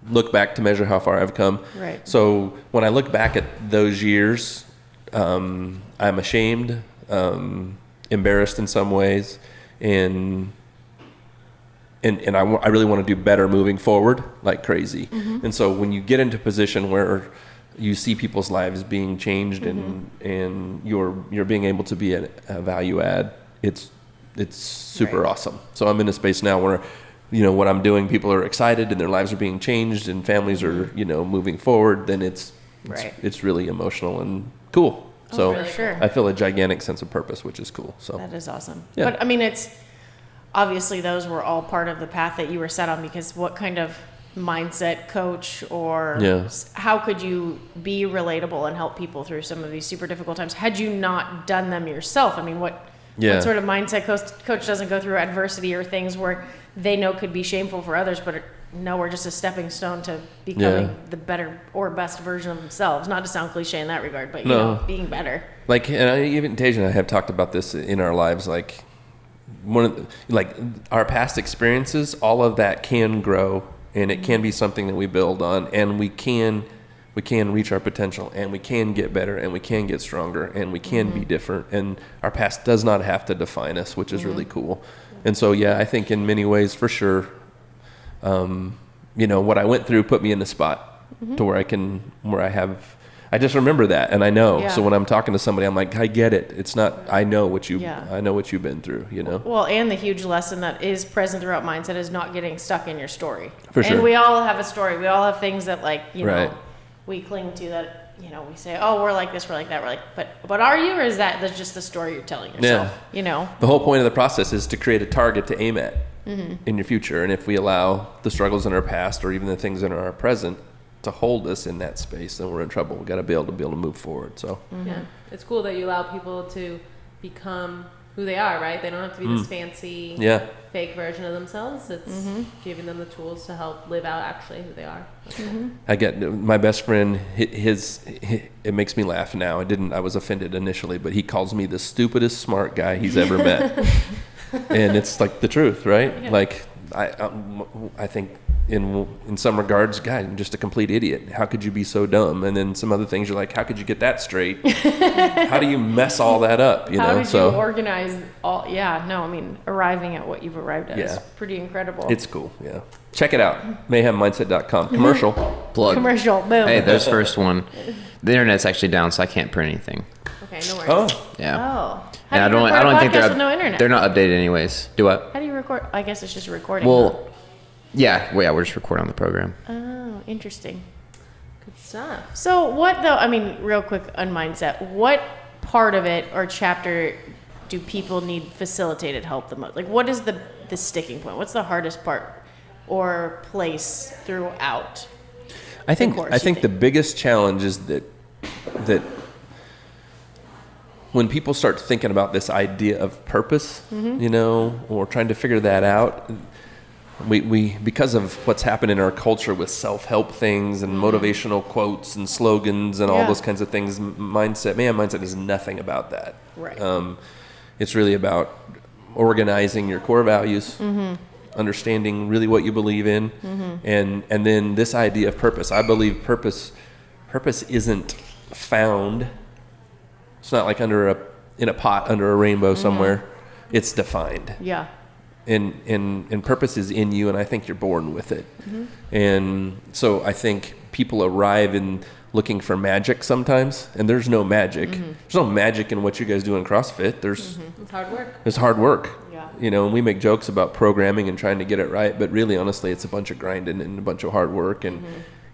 look back to measure how far I've come. Right. So when I look back at those years, I'm ashamed, embarrassed in some ways, and I really want to do better moving forward, like crazy. And so when you get into a position where you see people's lives being changed and you're being able to be a value add, it's super awesome. So I'm in a space now where, what I'm doing, people are excited and their lives are being changed and families are, moving forward. Then it's really emotional and cool. So for sure. I feel a gigantic sense of purpose, which is cool. So That is awesome. Yeah. But I mean, it's obviously those were all part of the path that you were set on, because what kind of mindset coach or how could you be relatable and help people through some of these super difficult times had you not done them yourself? I mean, what sort of mindset coach doesn't go through adversity or things where they know could be shameful for others, but we're just a stepping stone to becoming the better or best version of themselves. Not to sound cliche in that regard, but being better. Like, and even Tasia and I have talked about this in our lives. Like, our past experiences, all of that can grow, and it can be something that we build on, and we can reach our potential, and we can get better, and we can get stronger, and we can be different, and our past does not have to define us, which is really cool. And so, I think in many ways, for sure, what I went through put me in the spot to I just remember that, and I know. Yeah. So when I'm talking to somebody, I'm like, I get it. It's not, I know what you've been through, Well, and the huge lesson that is present throughout mindset is not getting stuck in your story. For sure. And we all have a story. We all have things that Right. we cling to that, we say, oh, we're like this, we're like that. We're like, but are you, or is that's just the story you're telling yourself? The whole point of the process is to create a target to aim at in your future. And if we allow the struggles in our past or even the things in our present to hold us in that space, then we're in trouble. We've got to be able to move forward. So Yeah, it's cool that you allow people to become who they are, right? They don't have to be this fancy, fake version of themselves. It's giving them the tools to help live out actually who they are. I get my best friend, it makes me laugh now. I was offended initially, but he calls me the stupidest smart guy he's ever met. And it's like the truth, right? Yeah. Like I think in some regards, God, I'm just a complete idiot. How could you be so dumb? And then some other things you're like, how could you get that straight? How do you mess all that up? How did you organize all? Yeah, no, I mean, arriving at what you've arrived at is pretty incredible. It's cool. Yeah, check it out. MayhemMindset.com. Commercial. Plug. Commercial. Boom. Hey, there's first one. The internet's actually down, so I can't print anything. Okay, no worries. Oh, Yeah. Oh. And I do you don't record a think podcast with no internet? they're not updated anyways. Do what? How do you record? I guess it's just a recording. Well, we're just recording on the program. Oh, interesting. Good stuff. So what though, I mean, real quick on mindset, what part of it or chapter do people need facilitated help the most? Like, what is the sticking point? What's the hardest part or place throughout? I think course, you the biggest challenge is that when people start thinking about this idea of purpose, you know, or trying to figure that out, we because of what's happened in our culture with self-help things and motivational quotes and slogans and all those kinds of things, mindset is nothing about that. Right. It's really about organizing your core values, understanding really what you believe in, and then this idea of purpose. I believe purpose isn't found. It's not like in a pot under a rainbow somewhere. It's defined. Yeah. And purpose is in you, and I think you're born with it. And so I think people arrive in looking for magic sometimes, and there's no magic. There's no magic in what you guys do in CrossFit. It's hard work. It's hard work. Yeah. You know, and we make jokes about programming and trying to get it right, but really, honestly, it's a bunch of grinding and a bunch of hard work and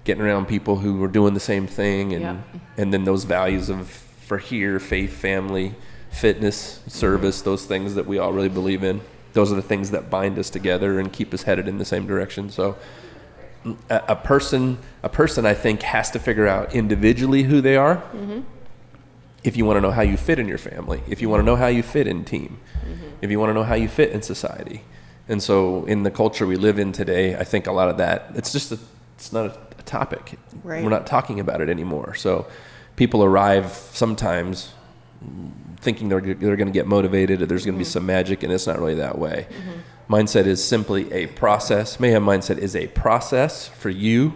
getting around people who are doing the same thing, and then those values of for here, faith, family, fitness, service, those things that we all really believe in. Those are the things that bind us together and keep us headed in the same direction. So a person I think has to figure out individually who they are. If you want to know how you fit in your family, if you want to know how you fit in team, if you want to know how you fit in society. And so in the culture we live in today, I think a lot of that, it's not a topic. Right. We're not talking about it anymore. So people arrive sometimes thinking they're going to get motivated or there's going to be some magic, and it's not really that way. Mindset is simply a process. Mayhem Mindset is a process for you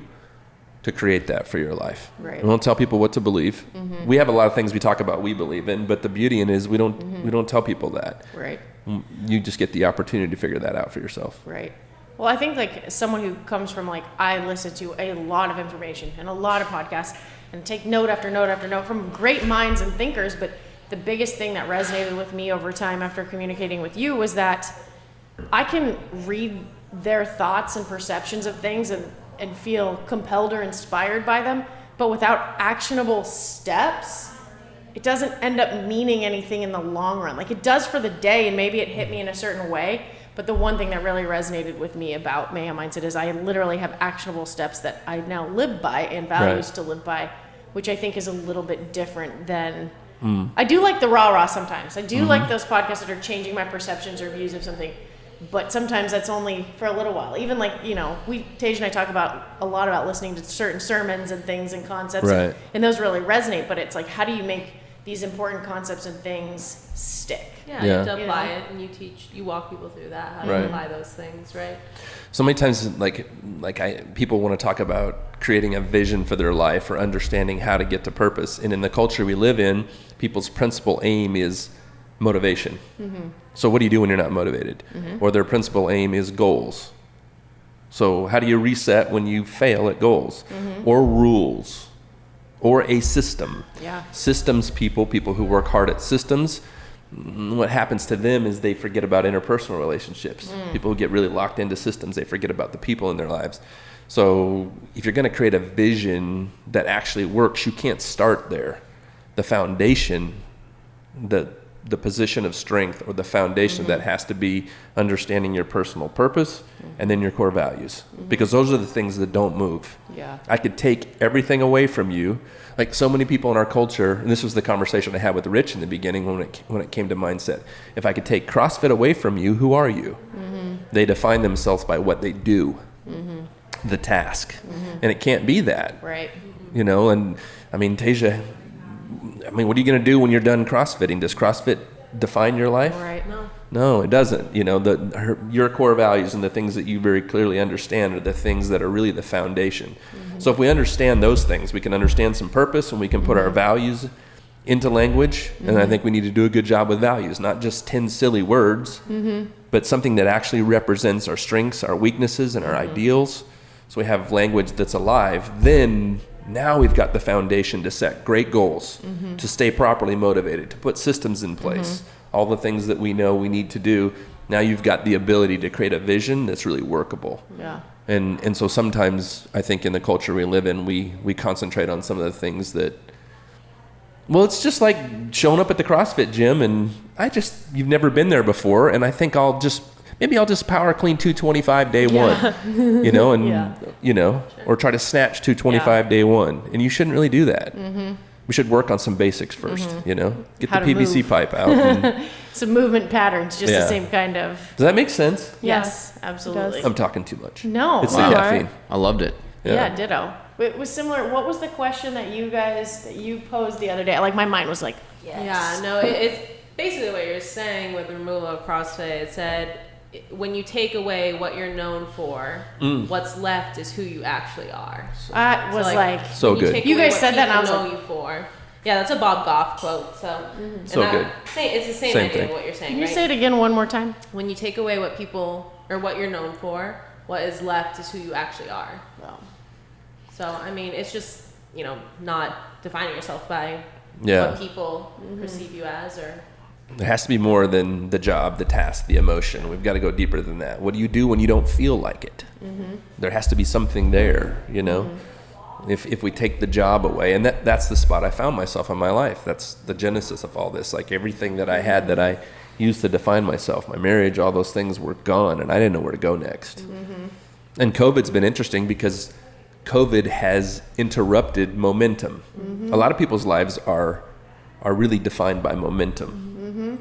to create that for your life. Right. We don't tell people what to believe. We have a lot of things we talk about we believe in, but the beauty in is we don't tell people that. Right. You just get the opportunity to figure that out for yourself. Right. Well, I think like someone who comes from like, I listen to a lot of information and a lot of podcasts and take note after note after note from great minds and thinkers, but the biggest thing that resonated with me over time after communicating with you was that I can read their thoughts and perceptions of things and feel compelled or inspired by them, but without actionable steps, it doesn't end up meaning anything in the long run. Like it does for the day, and maybe it hit me in a certain way, but the one thing that really resonated with me about Mayhem Mindset is I literally have actionable steps that I now live by and values to live by, which I think is a little bit different than... I do like the rah-rah sometimes. I do like those podcasts that are changing my perceptions or views of something, but sometimes that's only for a little while. Even like, you know, Tasia and I talk a lot about listening to certain sermons and things and concepts, and those really resonate, but it's like, how do you make these important concepts and things stick? Yeah, you have to apply it, and you walk people through that, how to apply those things, right? So many times, people want to talk about creating a vision for their life or understanding how to get to purpose. And in the culture we live in, people's principal aim is motivation. So what do you do when you're not motivated? Or their principal aim is goals. So how do you reset when you fail at goals? Or rules. Or a system. Systems people who work hard at systems, what happens to them is they forget about interpersonal relationships. People who get really locked into systems, they forget about the people in their lives. So if you're going to create a vision that actually works, you can't start there. The foundation, the position of strength, or the foundation that has to be understanding your personal purpose and then your core values, because those are the things that don't move. I could take everything away from you. Like so many people in our culture, and this was the conversation I had with Rich in the beginning when it came to mindset. If I could take CrossFit away from you, who are you? They define themselves by what they do, the task, and it can't be that. Right. You know, and I mean, Tasia, what are you going to do when you're done CrossFitting? Does CrossFit define your life? Right. No, it doesn't. You know, your core values and the things that you very clearly understand are the things that are really the foundation. So if we understand those things, we can understand some purpose, and we can put our values into language. And I think we need to do a good job with values, not just 10 silly words, but something that actually represents our strengths, our weaknesses, and our ideals. So we have language that's alive. Then now we've got the foundation to set great goals, to stay properly motivated, to put systems in place, all the things that we know we need to do. Now you've got the ability to create a vision that's really workable. And so sometimes I think in the culture we live in, we concentrate on some of the things that, well, it's just like showing up at the CrossFit gym and you've never been there before, and I think maybe I'll just power clean 225 day one, you know, and, you know, or try to snatch 225 day one. And you shouldn't really do that. we should work on some basics first, you know? Get How the to PVC move. pipe out. And, Some movement patterns, just Yeah. the same kind of. does that make sense? Yes, it absolutely. does. I'm talking too much. No. It's Wow. the caffeine. I loved it. Yeah, ditto. It was similar. What was the question that you posed the other day? Like my mind was like, yes. Yeah, no, it's basically what you're saying with the removal of CrossFit. It said when you take away what you're known for, what's left is who you actually are. I was like, So when good. take You away guys what said that and I people was know you for. Yeah, that's a Bob Goff quote. So, So good. It's the same Same idea thing. of what you're saying, can you right? say it again one more time? When you take away what people or what you're known for, what is left is who you actually are. Well, So, I mean, it's just, not defining yourself by Yeah. what people perceive you as or. There has to be more than the job, the task, the emotion. We've got to go deeper than that. What do you do when you don't feel like it? There has to be something there, you know? If we take the job away, and that's the spot I found myself in my life. That's the genesis of all this. Like everything that I had that I used to define myself, my marriage, all those things were gone, and I didn't know where to go next. And COVID's been interesting because COVID has interrupted momentum. A lot of people's lives are really defined by momentum.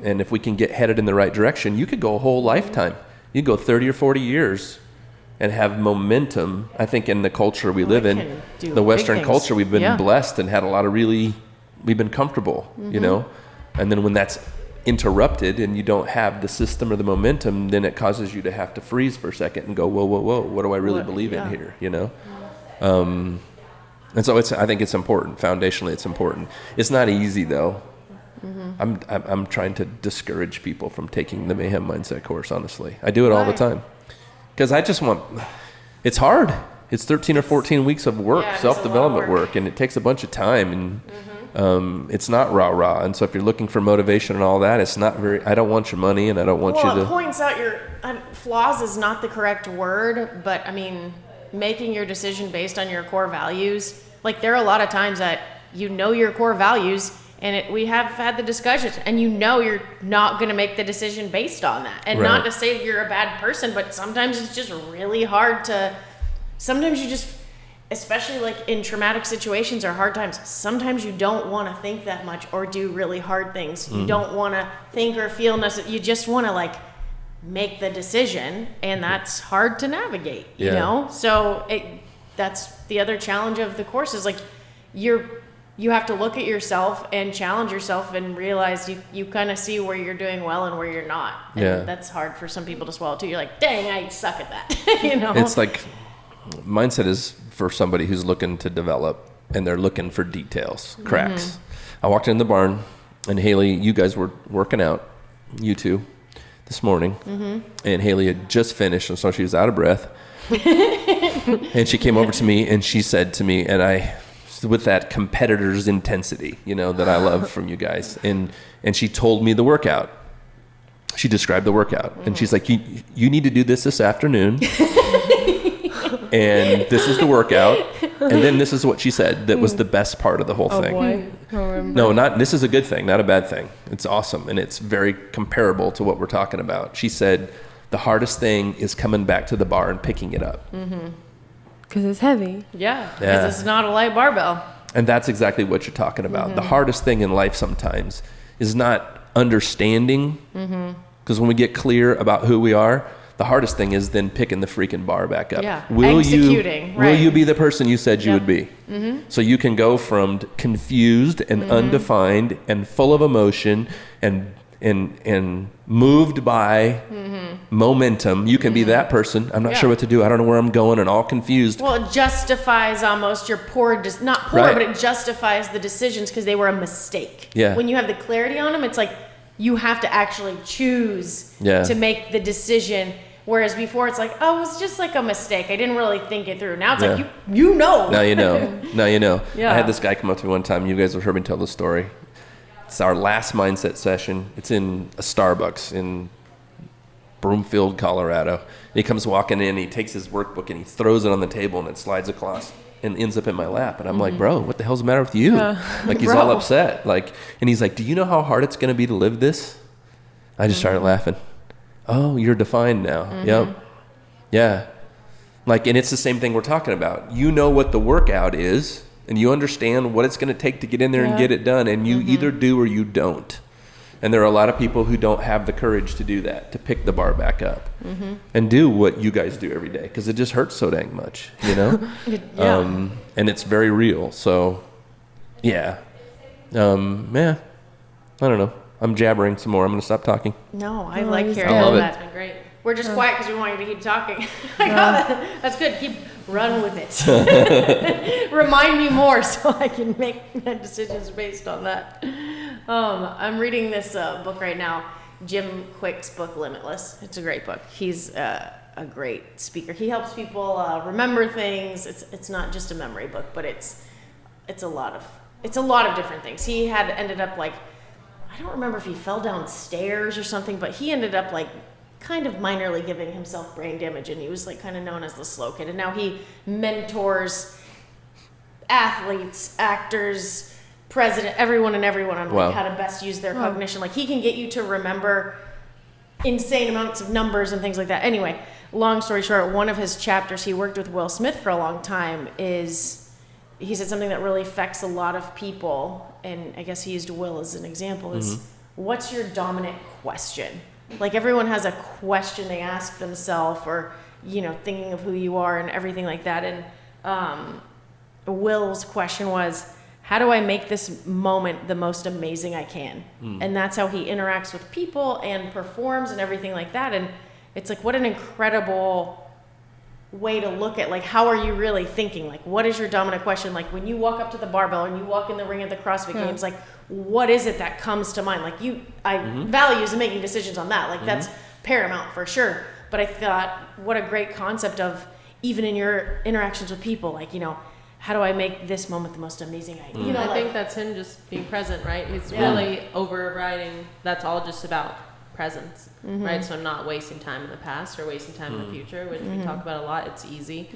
And if we can get headed in the right direction, you could go a whole lifetime. You could go 30 or 40 years and have momentum. I think in the culture we live can in, do the big Western things. culture, we've been Yeah. blessed and had a lot of we've been comfortable, you know? And then when that's interrupted and you don't have the system or the momentum, then it causes you to have to freeze for a second and go, whoa, whoa, whoa, what do I really believe in here, you know? And so I think it's important. Foundationally, it's important. It's not easy though. I'm trying to discourage people from taking the Mayhem Mindset course, honestly. I do it all the Why? time. Because I just it's hard. It's 13 or 14 weeks of work, Yeah, it is a self-development lot of work, and it takes a bunch of time, and it's not rah-rah. And so if you're looking for motivation and all that, it's not I don't want your money, and I don't want well, you it to... points out your flaws is not the correct word, but I mean, making your decision based on your core values. Like there are a lot of times that your core values, and we have had the discussion, and you're not going to make the decision based on that. And not Right. to say you're a bad person, but sometimes it's just really hard to. Sometimes you just, especially like in traumatic situations or hard times, sometimes you don't want to think that much or do really hard things. You don't want to think or feel necessary. You just want to like make the decision, and that's hard to navigate, you Yeah. know? So that's the other challenge of the course is like you have to look at yourself and challenge yourself and realize you kind of see where you're doing well and where you're not. And Yeah. that's hard for some people to swallow too. You're like, dang, I suck at that, you know? It's like mindset is for somebody who's looking to develop and they're looking for details, cracks. I walked in the barn and Haley, you guys were working out, you two, this morning. And Haley had just finished, and so she was out of breath. And she came over to me and she said to me, and I, with that competitor's intensity, that I love from you guys. And she told me the workout. She described the workout. And she's like, you need to do this afternoon. And this is the workout. And then this is what she said that was the best part of the whole thing. Boy. No, this is a good thing, not a bad thing. It's awesome. And it's very comparable to what we're talking about. She said, the hardest thing is coming back to the bar and picking it up. Because it's heavy. Yeah, because Yeah. it's not a light barbell. And that's exactly what you're talking about. The hardest thing in life sometimes is not understanding. Because when we get clear about who we are, the hardest thing is then picking the freaking bar back up. Yeah, Will executing, Will right. you be the person you said you Yeah. would be? So you can go from confused and undefined and full of emotion and moved by momentum. You can be that person. I'm not Yeah. sure what to do. I don't know where I'm going and all confused. Well, it justifies almost your not poor, Right. but it justifies the decisions because they were a mistake. Yeah. When you have the clarity on them, it's like you have to actually choose Yeah. to make the decision. Whereas before, it's like, oh, it was just like a mistake. I didn't really think it through. Now it's like, you know. Now you know. Now you know. Yeah. I had this guy come up to me one time. You guys have heard me tell the story. It's our last mindset session. It's in a Starbucks in Broomfield, Colorado. He comes walking in, he takes his workbook and he throws it on the table and it slides across and ends up in my lap. And I'm like, bro, what the hell's the matter with you? Like he's all Bro. upset. And he's like, do you know how hard it's going to be to live this? I just started laughing. Oh, you're defined now. Yep. Yeah. And it's the same thing we're talking about. You know what the workout is. and you understand what it's going to take to get in there and get it done, and you either do or you don't. And there are a lot of people who don't have the courage to do that, to pick the bar back up and do what you guys do every day, because it just hurts so dang much, you know? And it's very real. So, yeah. I don't know. I'm jabbering some more. I'm going to stop talking. No, I like hearing I love all it. that. It's been great. We're just quiet because we want you to keep talking. That's good. Keep run with it. Remind me more so I can make my decisions based on that. I'm reading this book right now, Jim Quick's book, Limitless. It's a great book. He's a great speaker. He helps people remember things. It's not just a memory book, but it's a lot of different things. He had ended up like, I don't remember if he fell downstairs or something, but he ended up like kind of minorly giving himself brain damage, and he was like kind of known as the slow kid. And now he mentors athletes, actors, president, everyone on like how to best use their cognition. Like he can get you to remember insane amounts of numbers and things like that. Anyway, long story short, one of his chapters, he worked with Will Smith for a long time, is he said something that really affects a lot of people, and I guess he used Will as an example, is what's your dominant question? Like everyone has a question they ask themselves, or, you know, thinking of who you are and everything like that. And Will's question was, how do I make this moment the most amazing I can? And that's how he interacts with people and performs and everything like that. And it's like, what an incredible way to look at, like, how are you really thinking? Like, what is your dominant question? Like when you walk up to the barbell and you walk in the ring at the CrossFit Games, like, what is it that comes to mind? Like values and making decisions on that. Like that's paramount for sure. But I thought, what a great concept of, even in your interactions with people, like, you know, how do I make this moment the most amazing I can? You know, I like, think that's him just being present, right? He's really overriding. That's all just about presence, right? So not wasting time in the past or wasting time in the future, which we talk about a lot. It's easy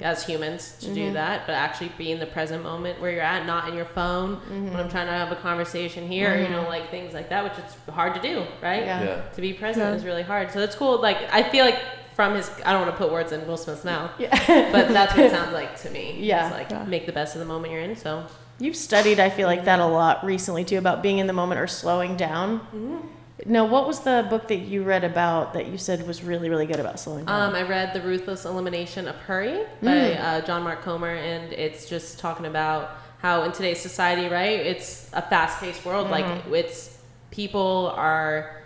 as humans to do that, but actually be in the present moment where you're at, not in your phone when I'm trying to have a conversation here, you know, like things like that, which it's hard to do, right? To be present is really hard. So it's cool. Like I feel like from his, I don't want to put words in Will Smith's mouth, but that's what it sounds like to me. It's like make the best of the moment you're in. So you've studied, I feel like, that a lot recently too, about being in the moment or slowing down. Now, what was the book that you read about that you said was really, really good about slowing down? I read The Ruthless Elimination of Hurry by John Mark Comer, and it's just talking about how in today's society, right, it's a fast-paced world. Like, it's people are,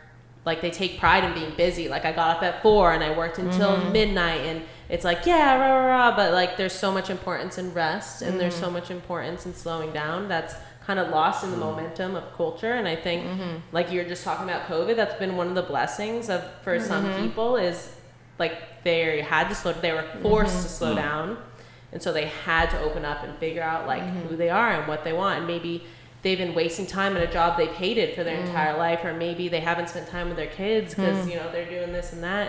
like, they take pride in being busy. Like, I got up at 4 and I worked until midnight, and it's like, but, like, there's so much importance in rest, and there's so much importance in slowing down that's kind of lost in the momentum of culture. And I think like you're just talking about COVID, that's been one of the blessings of for some people, is like they had to slow, they were forced to slow down, and so they had to open up and figure out like who they are and what they want. And maybe they've been wasting time at a job they've hated for their entire life, or maybe they haven't spent time with their kids because you know they're doing this and that.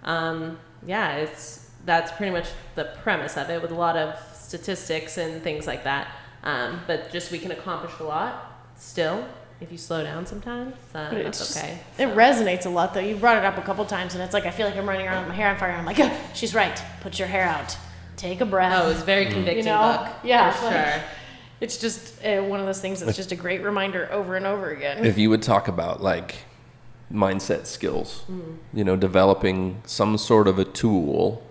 And that's pretty much the premise of it, with a lot of statistics and things like that. But just we can accomplish a lot still if you slow down sometimes. That's okay. It resonates a lot, though. You brought it up a couple times, and it's like I feel like I'm running around with my hair on fire. And I'm like, oh, she's right. Put your hair out. Take a breath. Oh, it was a very convicting book. Yeah, for like, sure. It's just one of those things that's just a great reminder over and over again. If you would talk about like mindset skills, you know, developing some sort of a tool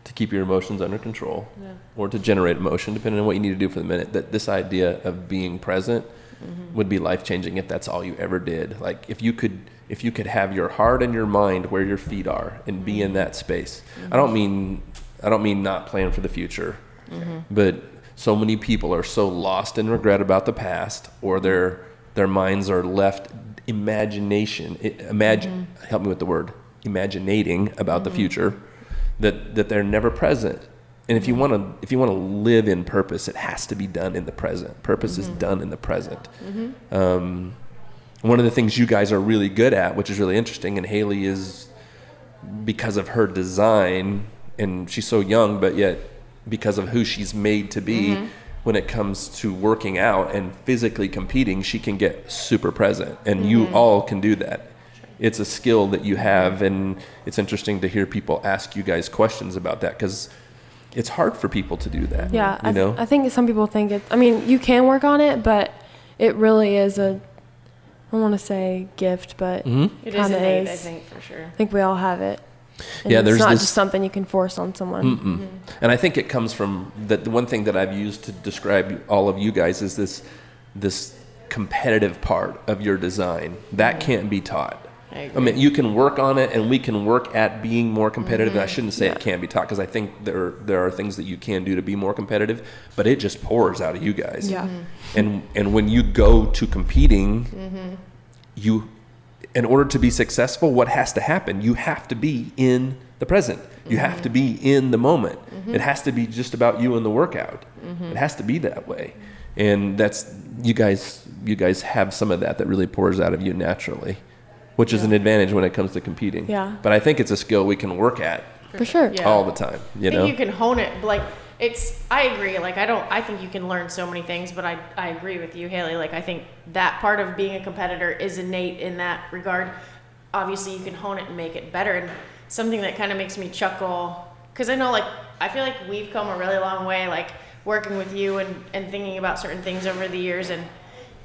to keep your emotions under control, or to generate emotion, depending on what you need to do for the minute, that this idea of being present would be life-changing if that's all you ever did. Like if you could have your heart and your mind where your feet are and be in that space. I don't mean not plan for the future, but so many people are so lost in regret about the past, or their minds are left help me with the word, imaginating about the future, that they're never present. And if you want to live in purpose, it has to be done in the present. Purpose is done in the present. One of the things you guys are really good at, which is really interesting, and Haley is, because of her design, and she's so young, but yet because of who she's made to be, when it comes to working out and physically competing, she can get super present. And you all can do that. It's a skill that you have, and it's interesting to hear people ask you guys questions about that, because it's hard for people to do that. Yeah, you know? I think some people think it. I mean, you can work on it, but it really is I don't want to say gift, but It is kinda innate, I think, for sure. I think we all have it. And Yeah, it's there's not this- just something you can force on someone. And I think it comes from the one thing that I've used to describe all of you guys is this competitive part of your design that can't be taught. I I agree. mean, you can work on it, and we can work at being more competitive. And I shouldn't say it can't be taught, because I think there are things that you can do to be more competitive, but it just pours out of you guys. Yeah. And when you go to competing, you, in order to be successful, what has to happen? You have to be in the present. You have to be in the moment. It has to be just about you and the workout. It has to be that way. And that's you guys have some of that really pours out of you naturally, which is an advantage when it comes to competing. Yeah. But I think it's a skill we can work at For sure. Yeah. all the time. You I know. think you can hone it. Like I agree. Like I think you can learn so many things, but I agree with you, Haley. Like I think that part of being a competitor is innate in that regard. Obviously you can hone it and make it better. And something that kind of makes me chuckle, because I know I feel like we've come a really long way, like working with you and thinking about certain things over the years, and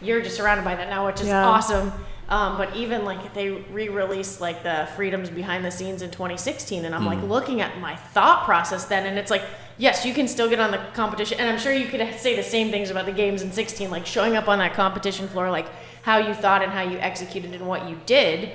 you're just surrounded by that now, which is awesome. But even like they re-released like the Freedoms Behind the Scenes in 2016, and I'm like looking at my thought process then, and it's like, yes, you can still get on the competition, and I'm sure you could say the same things about the games in 16, like showing up on that competition floor, like how you thought and how you executed and what you did,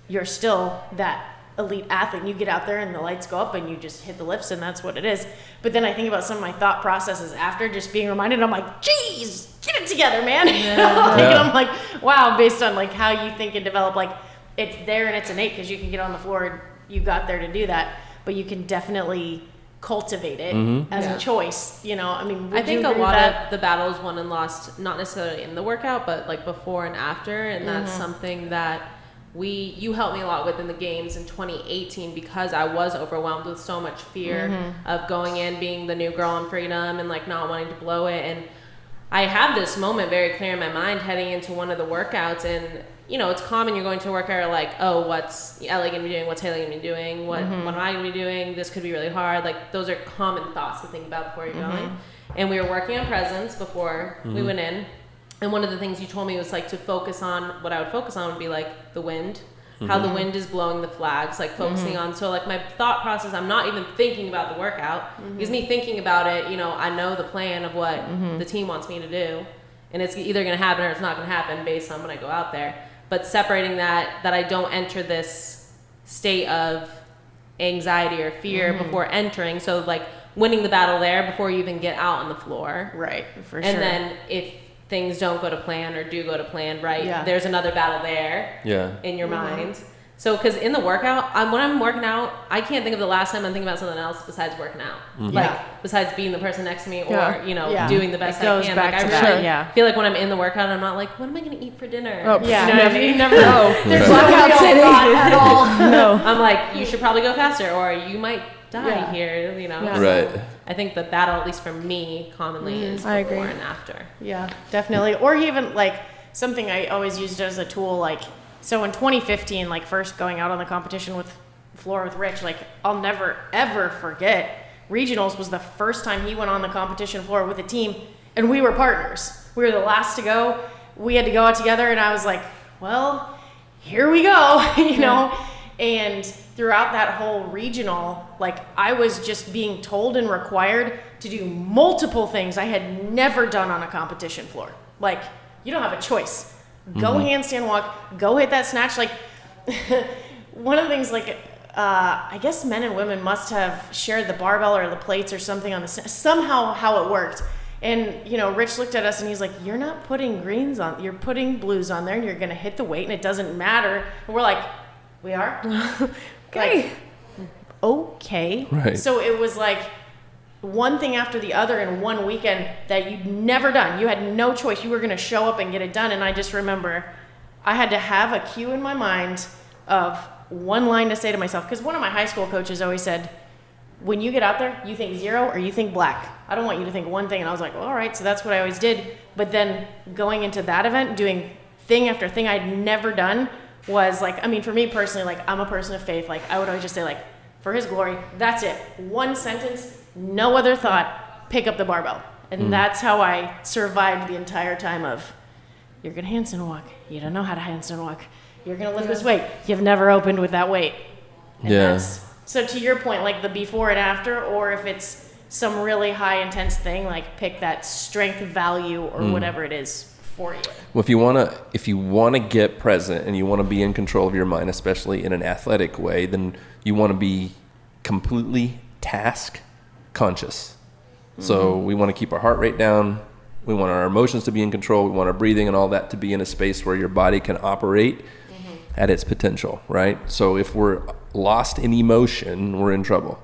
you're still that elite athlete, and you get out there and the lights go up and you just hit the lifts, and that's what it is. But then I think about some of my thought processes after, just being reminded, I'm like, geez, get it together, man. And I'm like, wow, based on like how you think and develop, like it's there and it's innate, because you can get on the floor and you got there to do that, but you can definitely cultivate it as a choice, you know. I mean, I think a lot of the battles won and lost, not necessarily in the workout, but like before and after, and that's something that you helped me a lot with in the games in 2018, because I was overwhelmed with so much fear of going in, being the new girl on Freedom, and like not wanting to blow it. And I have this moment very clear in my mind heading into one of the workouts, and you know, it's common, you're going to a workout like, oh, what's Elly gonna be doing, what's Haley gonna be doing, what am I gonna be doing, this could be really hard. Like those are common thoughts to think about before you're going. And we were working on presence before we went in. And one of the things you told me was like to focus on, what I would focus on would be like the wind, how the wind is blowing the flags, like focusing on. So like my thought process, I'm not even thinking about the workout, because me thinking about it, you know, I know the plan of what the team wants me to do, and it's either going to happen or it's not going to happen based on when I go out there. But separating that I don't enter this state of anxiety or fear before entering. So like winning the battle there before you even get out on the floor. right, for sure. And then if things don't go to plan or do go to plan, right, Yeah. there's another battle there in your mind. So, because in the workout, when I'm working out, I can't think of the last time I'm thinking about something else besides working out. Like, besides being the person next to me, or, you know, doing the best It goes I can. back Like, to I that, really feel like when I'm in the workout, I'm not like, what am I going to eat for dinner? Oh, Yeah, You know what I mean? you never know. There's Workout city. at all. No. I'm like, you should probably go faster, or you might die here, you know? Yeah. So Right. I think the battle, at least for me, commonly is I before agree. and after. Yeah, definitely. Or even like something I always used as a tool, like, so in 2015, like first going out on the competition floor with Rich, like I'll never ever forget, regionals was the first time he went on the competition floor with a team, and we were partners. We were the last to go. We had to go out together, and I was like, well, here we go, you know? And throughout that whole regional, like I was just being told and required to do multiple things I had never done on a competition floor. Like, you don't have a choice. Go handstand walk, go hit that snatch. Like, one of the things, like, I guess men and women must have shared the barbell or the plates or something on the, somehow how it worked. And, you know, Rich looked at us and he's like, you're not putting greens on, you're putting blues on there, and you're going to hit the weight and it doesn't matter. And we're like, we are? Okay. Like, okay. Right. So it was like one thing after the other in one weekend that you'd never done. You had no choice. You were going to show up and get it done. And I just remember I had to have a cue in my mind of one line to say to myself, because one of my high school coaches always said, when you get out there, you think zero or you think black. I don't want you to think one thing. And I was like, well, all right. So that's what I always did. But then going into that event, doing thing after thing I'd never done was like, I mean, for me personally, like I'm a person of faith. Like I would always just say, like, for his glory, that's it. One sentence, no other thought, pick up the barbell. And that's how I survived the entire time of, you're going to handstand walk. You don't know how to handstand walk. You're going to lift this weight. You've never opened with that weight. And that's, so to your point, like the before and after, or if it's some really high intense thing, like pick that strength value or whatever it is for you. Well, if you want to get present and you want to be in control of your mind, especially in an athletic way, then you want to be completely task conscious. So we want to keep our heart rate down. We want our emotions to be in control. We want our breathing and all that to be in a space where your body can operate at its potential, right? So if we're lost in emotion, we're in trouble.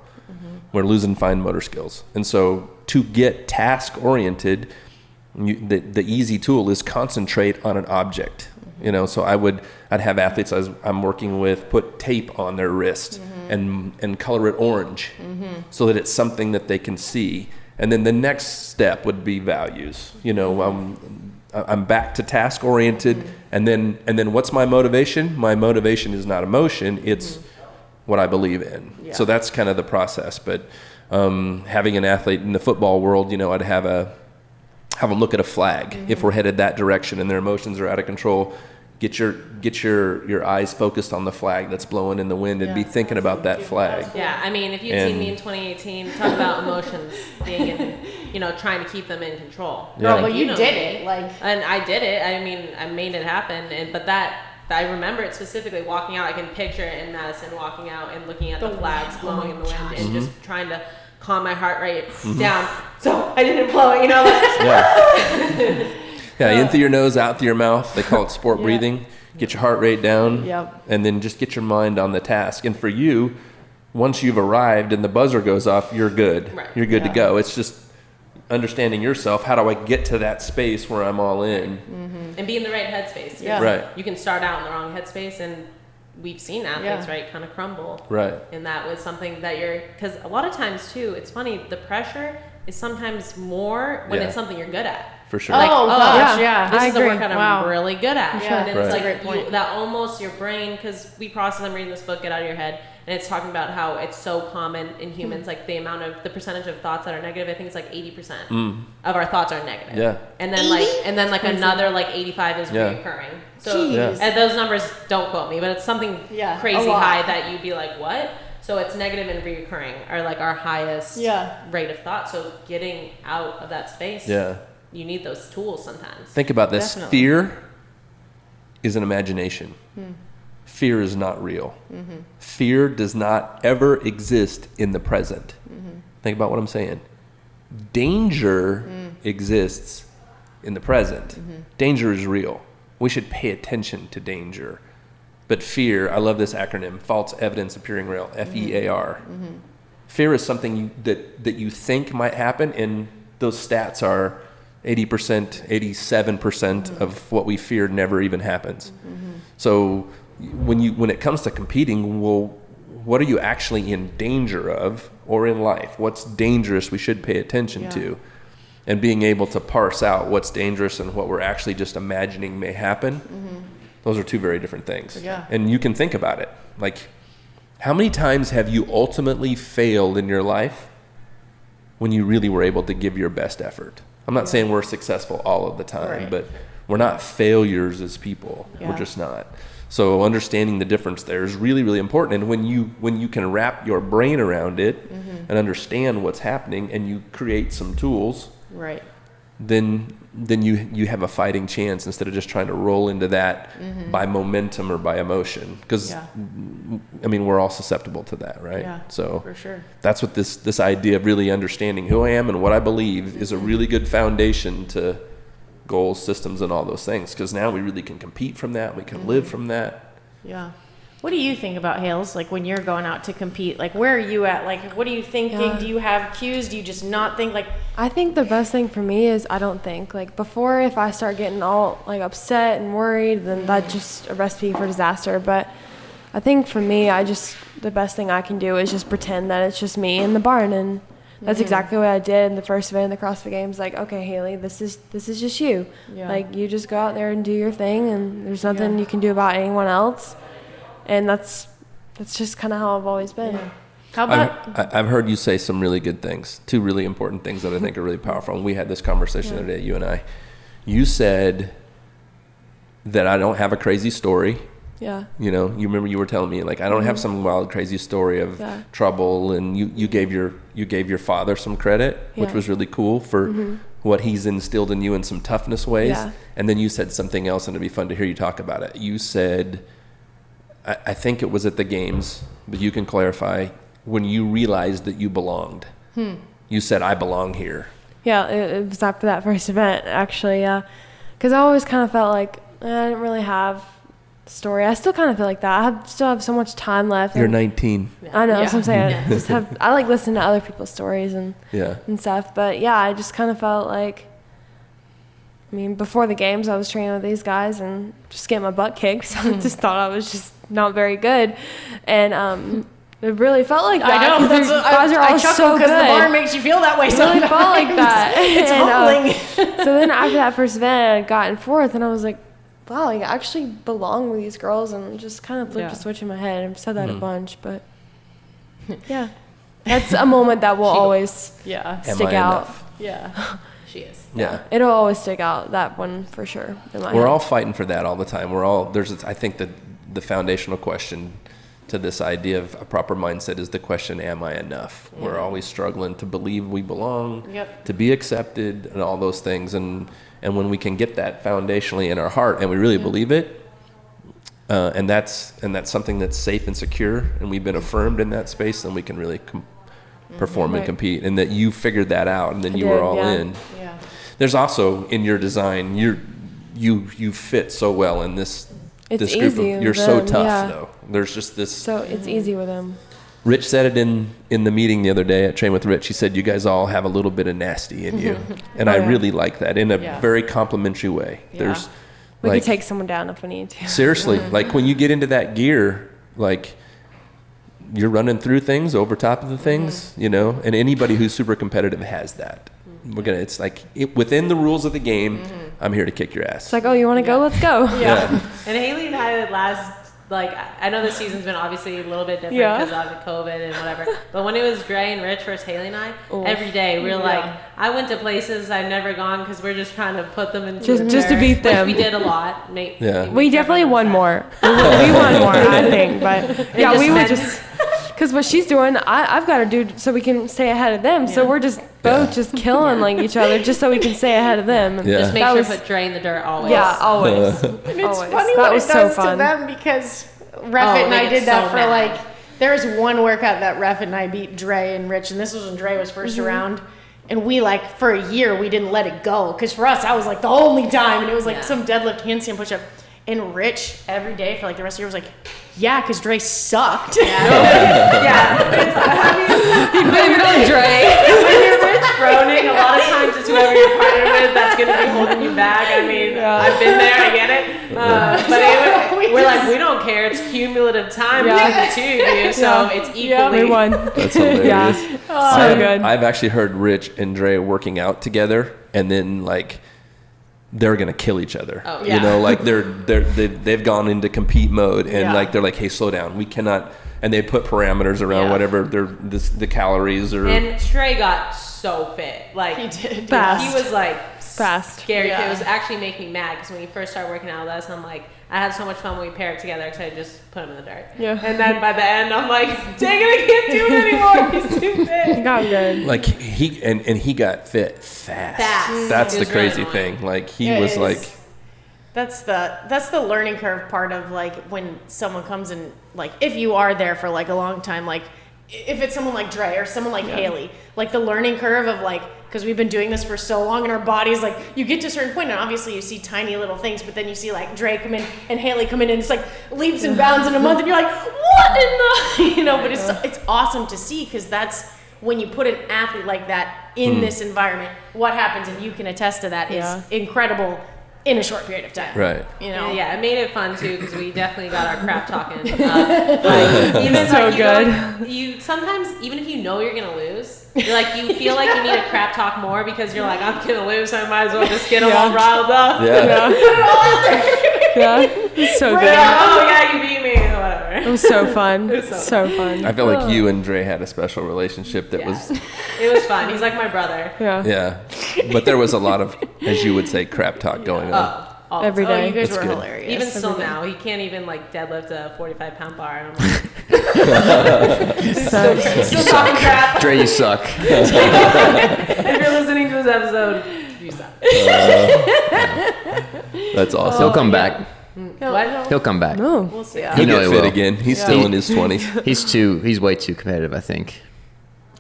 We're losing fine motor skills. And so to get task oriented, the easy tool is concentrate on an object. You know, so I'd have athletes I'm working with put tape on their wrist and color it orange so that it's something that they can see. And then the next step would be values. You know, I'm back to task oriented, and then what's my motivation? My motivation is not emotion; it's what I believe in. Yeah. So that's kind of the process. But having an athlete in the football world, you know, I'd have them look at a flag if we're headed that direction and their emotions are out of control. Get your eyes focused on the flag that's blowing in the wind and be thinking about that flag. Yeah, I mean, if you'd seen me in 2018, talk about emotions being in, you know, trying to keep them in control. Yeah. Girl, but you did it. Like, and I did it. I mean, I made it happen. But I remember it specifically walking out. I can picture it in Madison walking out and looking at the flags blowing in the wind and just trying to calm my heart rate down so I didn't blow it, you know? Yeah, in through your nose, out through your mouth. They call it sport breathing. Get your heart rate down, and then just get your mind on the task. And for you, once you've arrived and the buzzer goes off, you're good. Right. You're good to go. It's just understanding yourself. How do I get to that space where I'm all in? And be in the right headspace. Yeah. Right. You can start out in the wrong headspace, and we've seen athletes, right, kind of crumble. Right. And that was something that because a lot of times, too, it's funny, the pressure is sometimes more when it's something you're good at. For sure. Like, gosh, this I is agree. a workout I'm really good at. Yeah. And it's Right. like that almost your brain, because we process, I'm reading this book, Get Out of Your Head, and it's talking about how it's so common in humans, like the percentage of thoughts that are negative, I think it's like 80% of our thoughts are negative. Yeah. And then like another like 85 is reoccurring. So and those numbers, don't quote me, but it's something crazy high that you'd be like, what? So it's negative and reoccurring are like our highest rate of thought. So getting out of that space. Yeah. You need those tools sometimes. Think about this. Definitely. Fear is an imagination. Fear is not real. Fear does not ever exist in the present. Think about what I'm saying. Danger exists in the present. Danger is real. We should pay attention to danger. But fear, I love this acronym, false evidence appearing real, FEAR. Fear is something that you think might happen, and those stats are 80%, 87% of what we feared never even happens. So when it comes to competing, well, what are you actually in danger of, or in life? What's dangerous we should pay attention to? And being able to parse out what's dangerous and what we're actually just imagining may happen, those are two very different things. Yeah. And you can think about it. Like, how many times have you ultimately failed in your life when you really were able to give your best effort? I'm not saying we're successful all of the time, but we're not failures as people. We're just not. So understanding the difference there is really, really important. And when you can wrap your brain around it and understand what's happening, and you create some tools, then you have a fighting chance instead of just trying to roll into that by momentum or by emotion. Because I mean, we're all susceptible to that, right? Yeah, so for sure. That's what this idea of really understanding who I am and what I believe is a really good foundation to goals, systems, and all those things. Because now we really can compete from that. We can live from that. Yeah. What do you think about Hales? Like when you're going out to compete, like where are you at? Like what are you thinking? Do you have cues? Do you just not think? Like I think the best thing for me is I don't think. Like before, if I start getting all like upset and worried, then that's just a recipe for disaster. But I think for me, the best thing I can do is just pretend that it's just me in the barn, and that's exactly what I did in the first event in the CrossFit Games. Like, okay, Haley, this is just you. Yeah. Like you just go out there and do your thing, and there's nothing you can do about anyone else. And that's just kind of how I've always been. How about I've heard you say some really good things, two really important things that I think are really powerful. And we had this conversation the other day, you and I. You said that I don't have a crazy story. Yeah. You know, you remember you were telling me, like, I don't have some wild, crazy story of trouble. And you gave your father some credit, which was really cool for what he's instilled in you in some toughness ways. Yeah. And then you said something else, and it'd be fun to hear you talk about it. You said, I think it was at the games, but you can clarify, when you realized that you belonged. You said, I belong here. Yeah, it was after that first event, actually, yeah. Because I always kind of felt like I didn't really have a story. I still kind of feel like that. I still have so much time left. You're 19. I know, that's what I'm saying. I like listening to other people's stories and stuff. But, yeah, I just kind of felt like, I mean, before the games, I was training with these guys and just getting my butt kicked. So I just thought I was just not very good. And it really felt like that. I know. These guys are all so good. Because the bar makes you feel that way. It really felt like that. It's humbling. So then after that first event, I got in fourth, and I was like, wow, I actually belong with these girls, and just kind of flipped a switch in my head. I've said that a bunch, but yeah. That's a moment that will always stick out. Enough? Yeah. She is. Yeah. It'll always stick out, that one for sure. In my We're head. all fighting for that all the time. I think that the foundational question to this idea of a proper mindset is the question, am I enough? We're always struggling to believe we belong, to be accepted, and all those things. And when we can get that foundationally in our heart and we really believe it, and that's something that's safe and secure, and we've been affirmed in that space, then we can really perform and compete. And that you figured that out, and then you were all in. Yeah. There's also, in your design, you fit so well in this group easy of, you're with so them, tough though. There's just this. So it's easy with them. Rich said it in the meeting the other day at Train with Rich. He said, you guys all have a little bit of nasty in you. And I really like that in a very complimentary way. There's We can take someone down if we need to. Seriously, like when you get into that gear, like you're running through things over top of the things, you know, and anybody who's super competitive has that. It's like within the rules of the game, I'm here to kick your ass. It's like, oh, you want to go? Let's go. Yeah. And Haley and I I know this season's been obviously a little bit different because of COVID and whatever. But when it was Dre and Rich versus Haley and I, every day we were like, I went to places I'd never gone because we're just trying to put them in just to beat them. Which we did a lot. We definitely won more. We won more, I think. But yeah, we were just. Because what she's doing, I've got to do so we can stay ahead of them. So we're just both just killing like each other just so we can stay ahead of them. And just make sure to put Dre in the dirt always. Yeah, always. And it's always. funny that what was it does so fun. to them because Reffit and I did that for like, there was one workout that Reffit and I beat Dre and Rich, and this was when Dre was 1st around. And we for a year, we didn't let it go. Because for us, that was like the only time. And it was like some deadlift, handstand, push-up. And Rich, every day for like the rest of the year, was like, yeah, because Dre sucked. Yeah. He blamed it on Dre. When you're Rich Froning, a lot of times it's whoever you're partnered with that's going to be holding you back. I mean, I've been there, I get it. But anyway, we're like, we don't care. It's cumulative time between the two of you, so it's equally. We won. That's hilarious. So good. I've actually heard Rich and Dre working out together, and then like they're gonna kill each other. Oh, You know, like they've gone into compete mode, and like they're like, hey, slow down. We cannot. And they put parameters around whatever the calories or. And Trey got so fit, like He did. Fast. He was like Fast. scary. Yeah. It was actually making me mad because when he first started working out with us, I'm like, I had so much fun when we paired together because I just put him in the dirt. Yeah. And then by the end, I'm like, dang it, I can't do it anymore. He's too fit. He got good. Like he got fit fast. That's It the was crazy really thing. Like he Yeah, was it like. is. That's the learning curve part of like when someone comes in, like if you are there for like a long time, like if it's someone like Dre or someone like Haley, like the learning curve of like, because we've been doing this for so long and our bodies, like you get to a certain point and obviously you see tiny little things, but then you see like Dre come in and Haley come in and it's like leaps and bounds in a month and you're like, what in the, but it's awesome to see because that's when you put an athlete like that in this environment, what happens, and you can attest to that, is incredible in a short period of time. Right. You know? Yeah, it made it fun too because we definitely got our crap talking. Like, even So like, good. You sometimes, even if you know you're gonna lose, you're like you feel like you need to crap talk more because you're like, I'm gonna lose, so I might as well just get them all riled up. Yeah. Yeah. It's so Like, good. oh yeah, you beat me, or whatever. It was so fun. So fun. I feel like you and Dre had a special relationship that was, It was fun. He's like my brother. Yeah. yeah. But there was a lot of, as you would say, crap talk going on. All the Every time. day. You guys That's were good. hilarious. Even still now, he can't even like deadlift a 45-pound bar. And I'm like, So, still talking crap. Dre, you suck. If you're listening to this episode, you suck. That's awesome. He'll come back. What? He'll come back. no. We'll see. You He'll know get he fit will. again. He's still in his 20s. He's way too competitive, I think.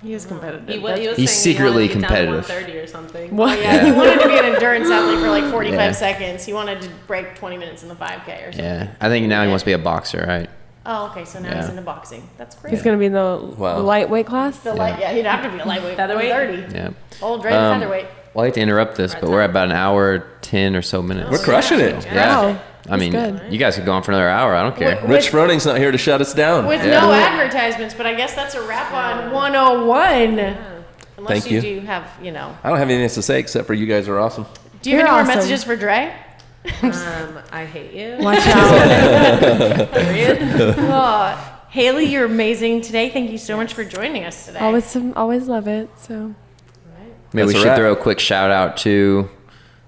He is competitive. He was He's saying secretly he wanted to get down to competitive. 130 or something. What? Yeah, he wanted to be an endurance athlete for like 45 Yeah. seconds. He wanted to break 20 minutes in the 5K or something. Yeah, I think now he wants to be a boxer, right? Oh, okay. So now he's Yeah. into boxing. That's great. He's going to be in the Wow. lightweight class? The light, yeah, he'd have to be a lightweight. Featherweight? 30. Yeah. Old Dre, Um, featherweight. Well, I hate to interrupt this, but we're at about an hour 10 or so minutes. We're crushing it. Yeah. Wow. I mean, good. you guys could go on for another hour. I don't care. Rich Froning's not here to shut us down. With Yeah. no advertisements, but I guess that's a wrap on 101. Unless Thank you you. do have, you know. I don't have anything else to say except for you guys are awesome. Do you have You're any more awesome. messages for Dre? I hate you. Watch out. Oh, Haley, you're amazing today. Thank you so much for joining us today. always love it. So Maybe we That's a should wrap. throw a quick shout out to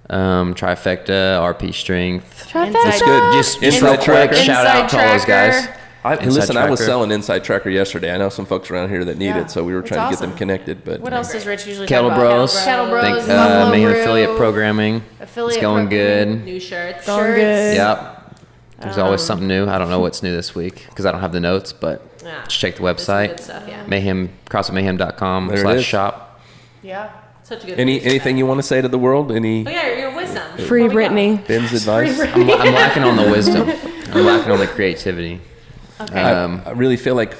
Trifecta, RP Strength. try That's that. good. Just Inside real quick Tracker. shout out to all those guys. Inside Listen, I was Tracker. selling Inside Tracker yesterday. I know some folks around here that need Yeah, it, so we were it's trying to get awesome. them connected. But What else does Rich usually Kettle talk about? Bros. Kettle Bros. Think, Buffalo Mayhem Brew, affiliate programming. Affiliate It's going programming. good. New shirts. Going Shirts. good. Yep. There's always something new. I don't know what's new this week because I don't have the notes, but Yeah. just check the There's some website. good stuff, yeah. Mayhem, CrossFitMayhem.com There it is. /shop. Yeah. Such a good anything you want to say to the world? Any Oh yeah, your wisdom. Free What we got? Brittany. Ben's advice? I'm lacking on the wisdom. I'm lacking on the creativity. Okay. I really feel like,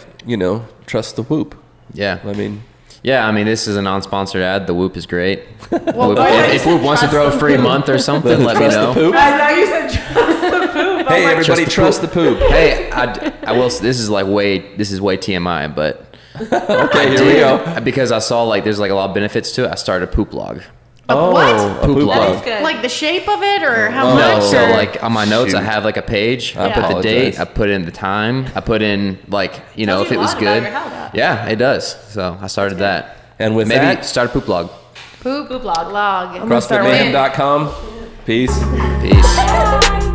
trust the Whoop. Yeah. I mean, Yeah, I mean, this is a non-sponsored ad. The Whoop is great. Well, Whoop, why if Whoop wants to throw a free month or something, let me trust the know. poop. I know you said trust the poop. Hey, everybody, the trust the poop. Hey, I will. This is way TMI, but Okay, here we go. because I saw there's a lot of benefits to it. I started a poop log. what? a Poop poop log. log. That's good. Like the shape of it or how No, much? so or- on my notes, I Shoot. have a page. I I put the date. apologize. I put in the time. I put in Tells if you it a was lot about good. your health. Yeah, it does. So I started that. And with Maybe that, start a poop log. Poop log. log. gonna start with- CrossFitMayhem.com. Peace. Peace.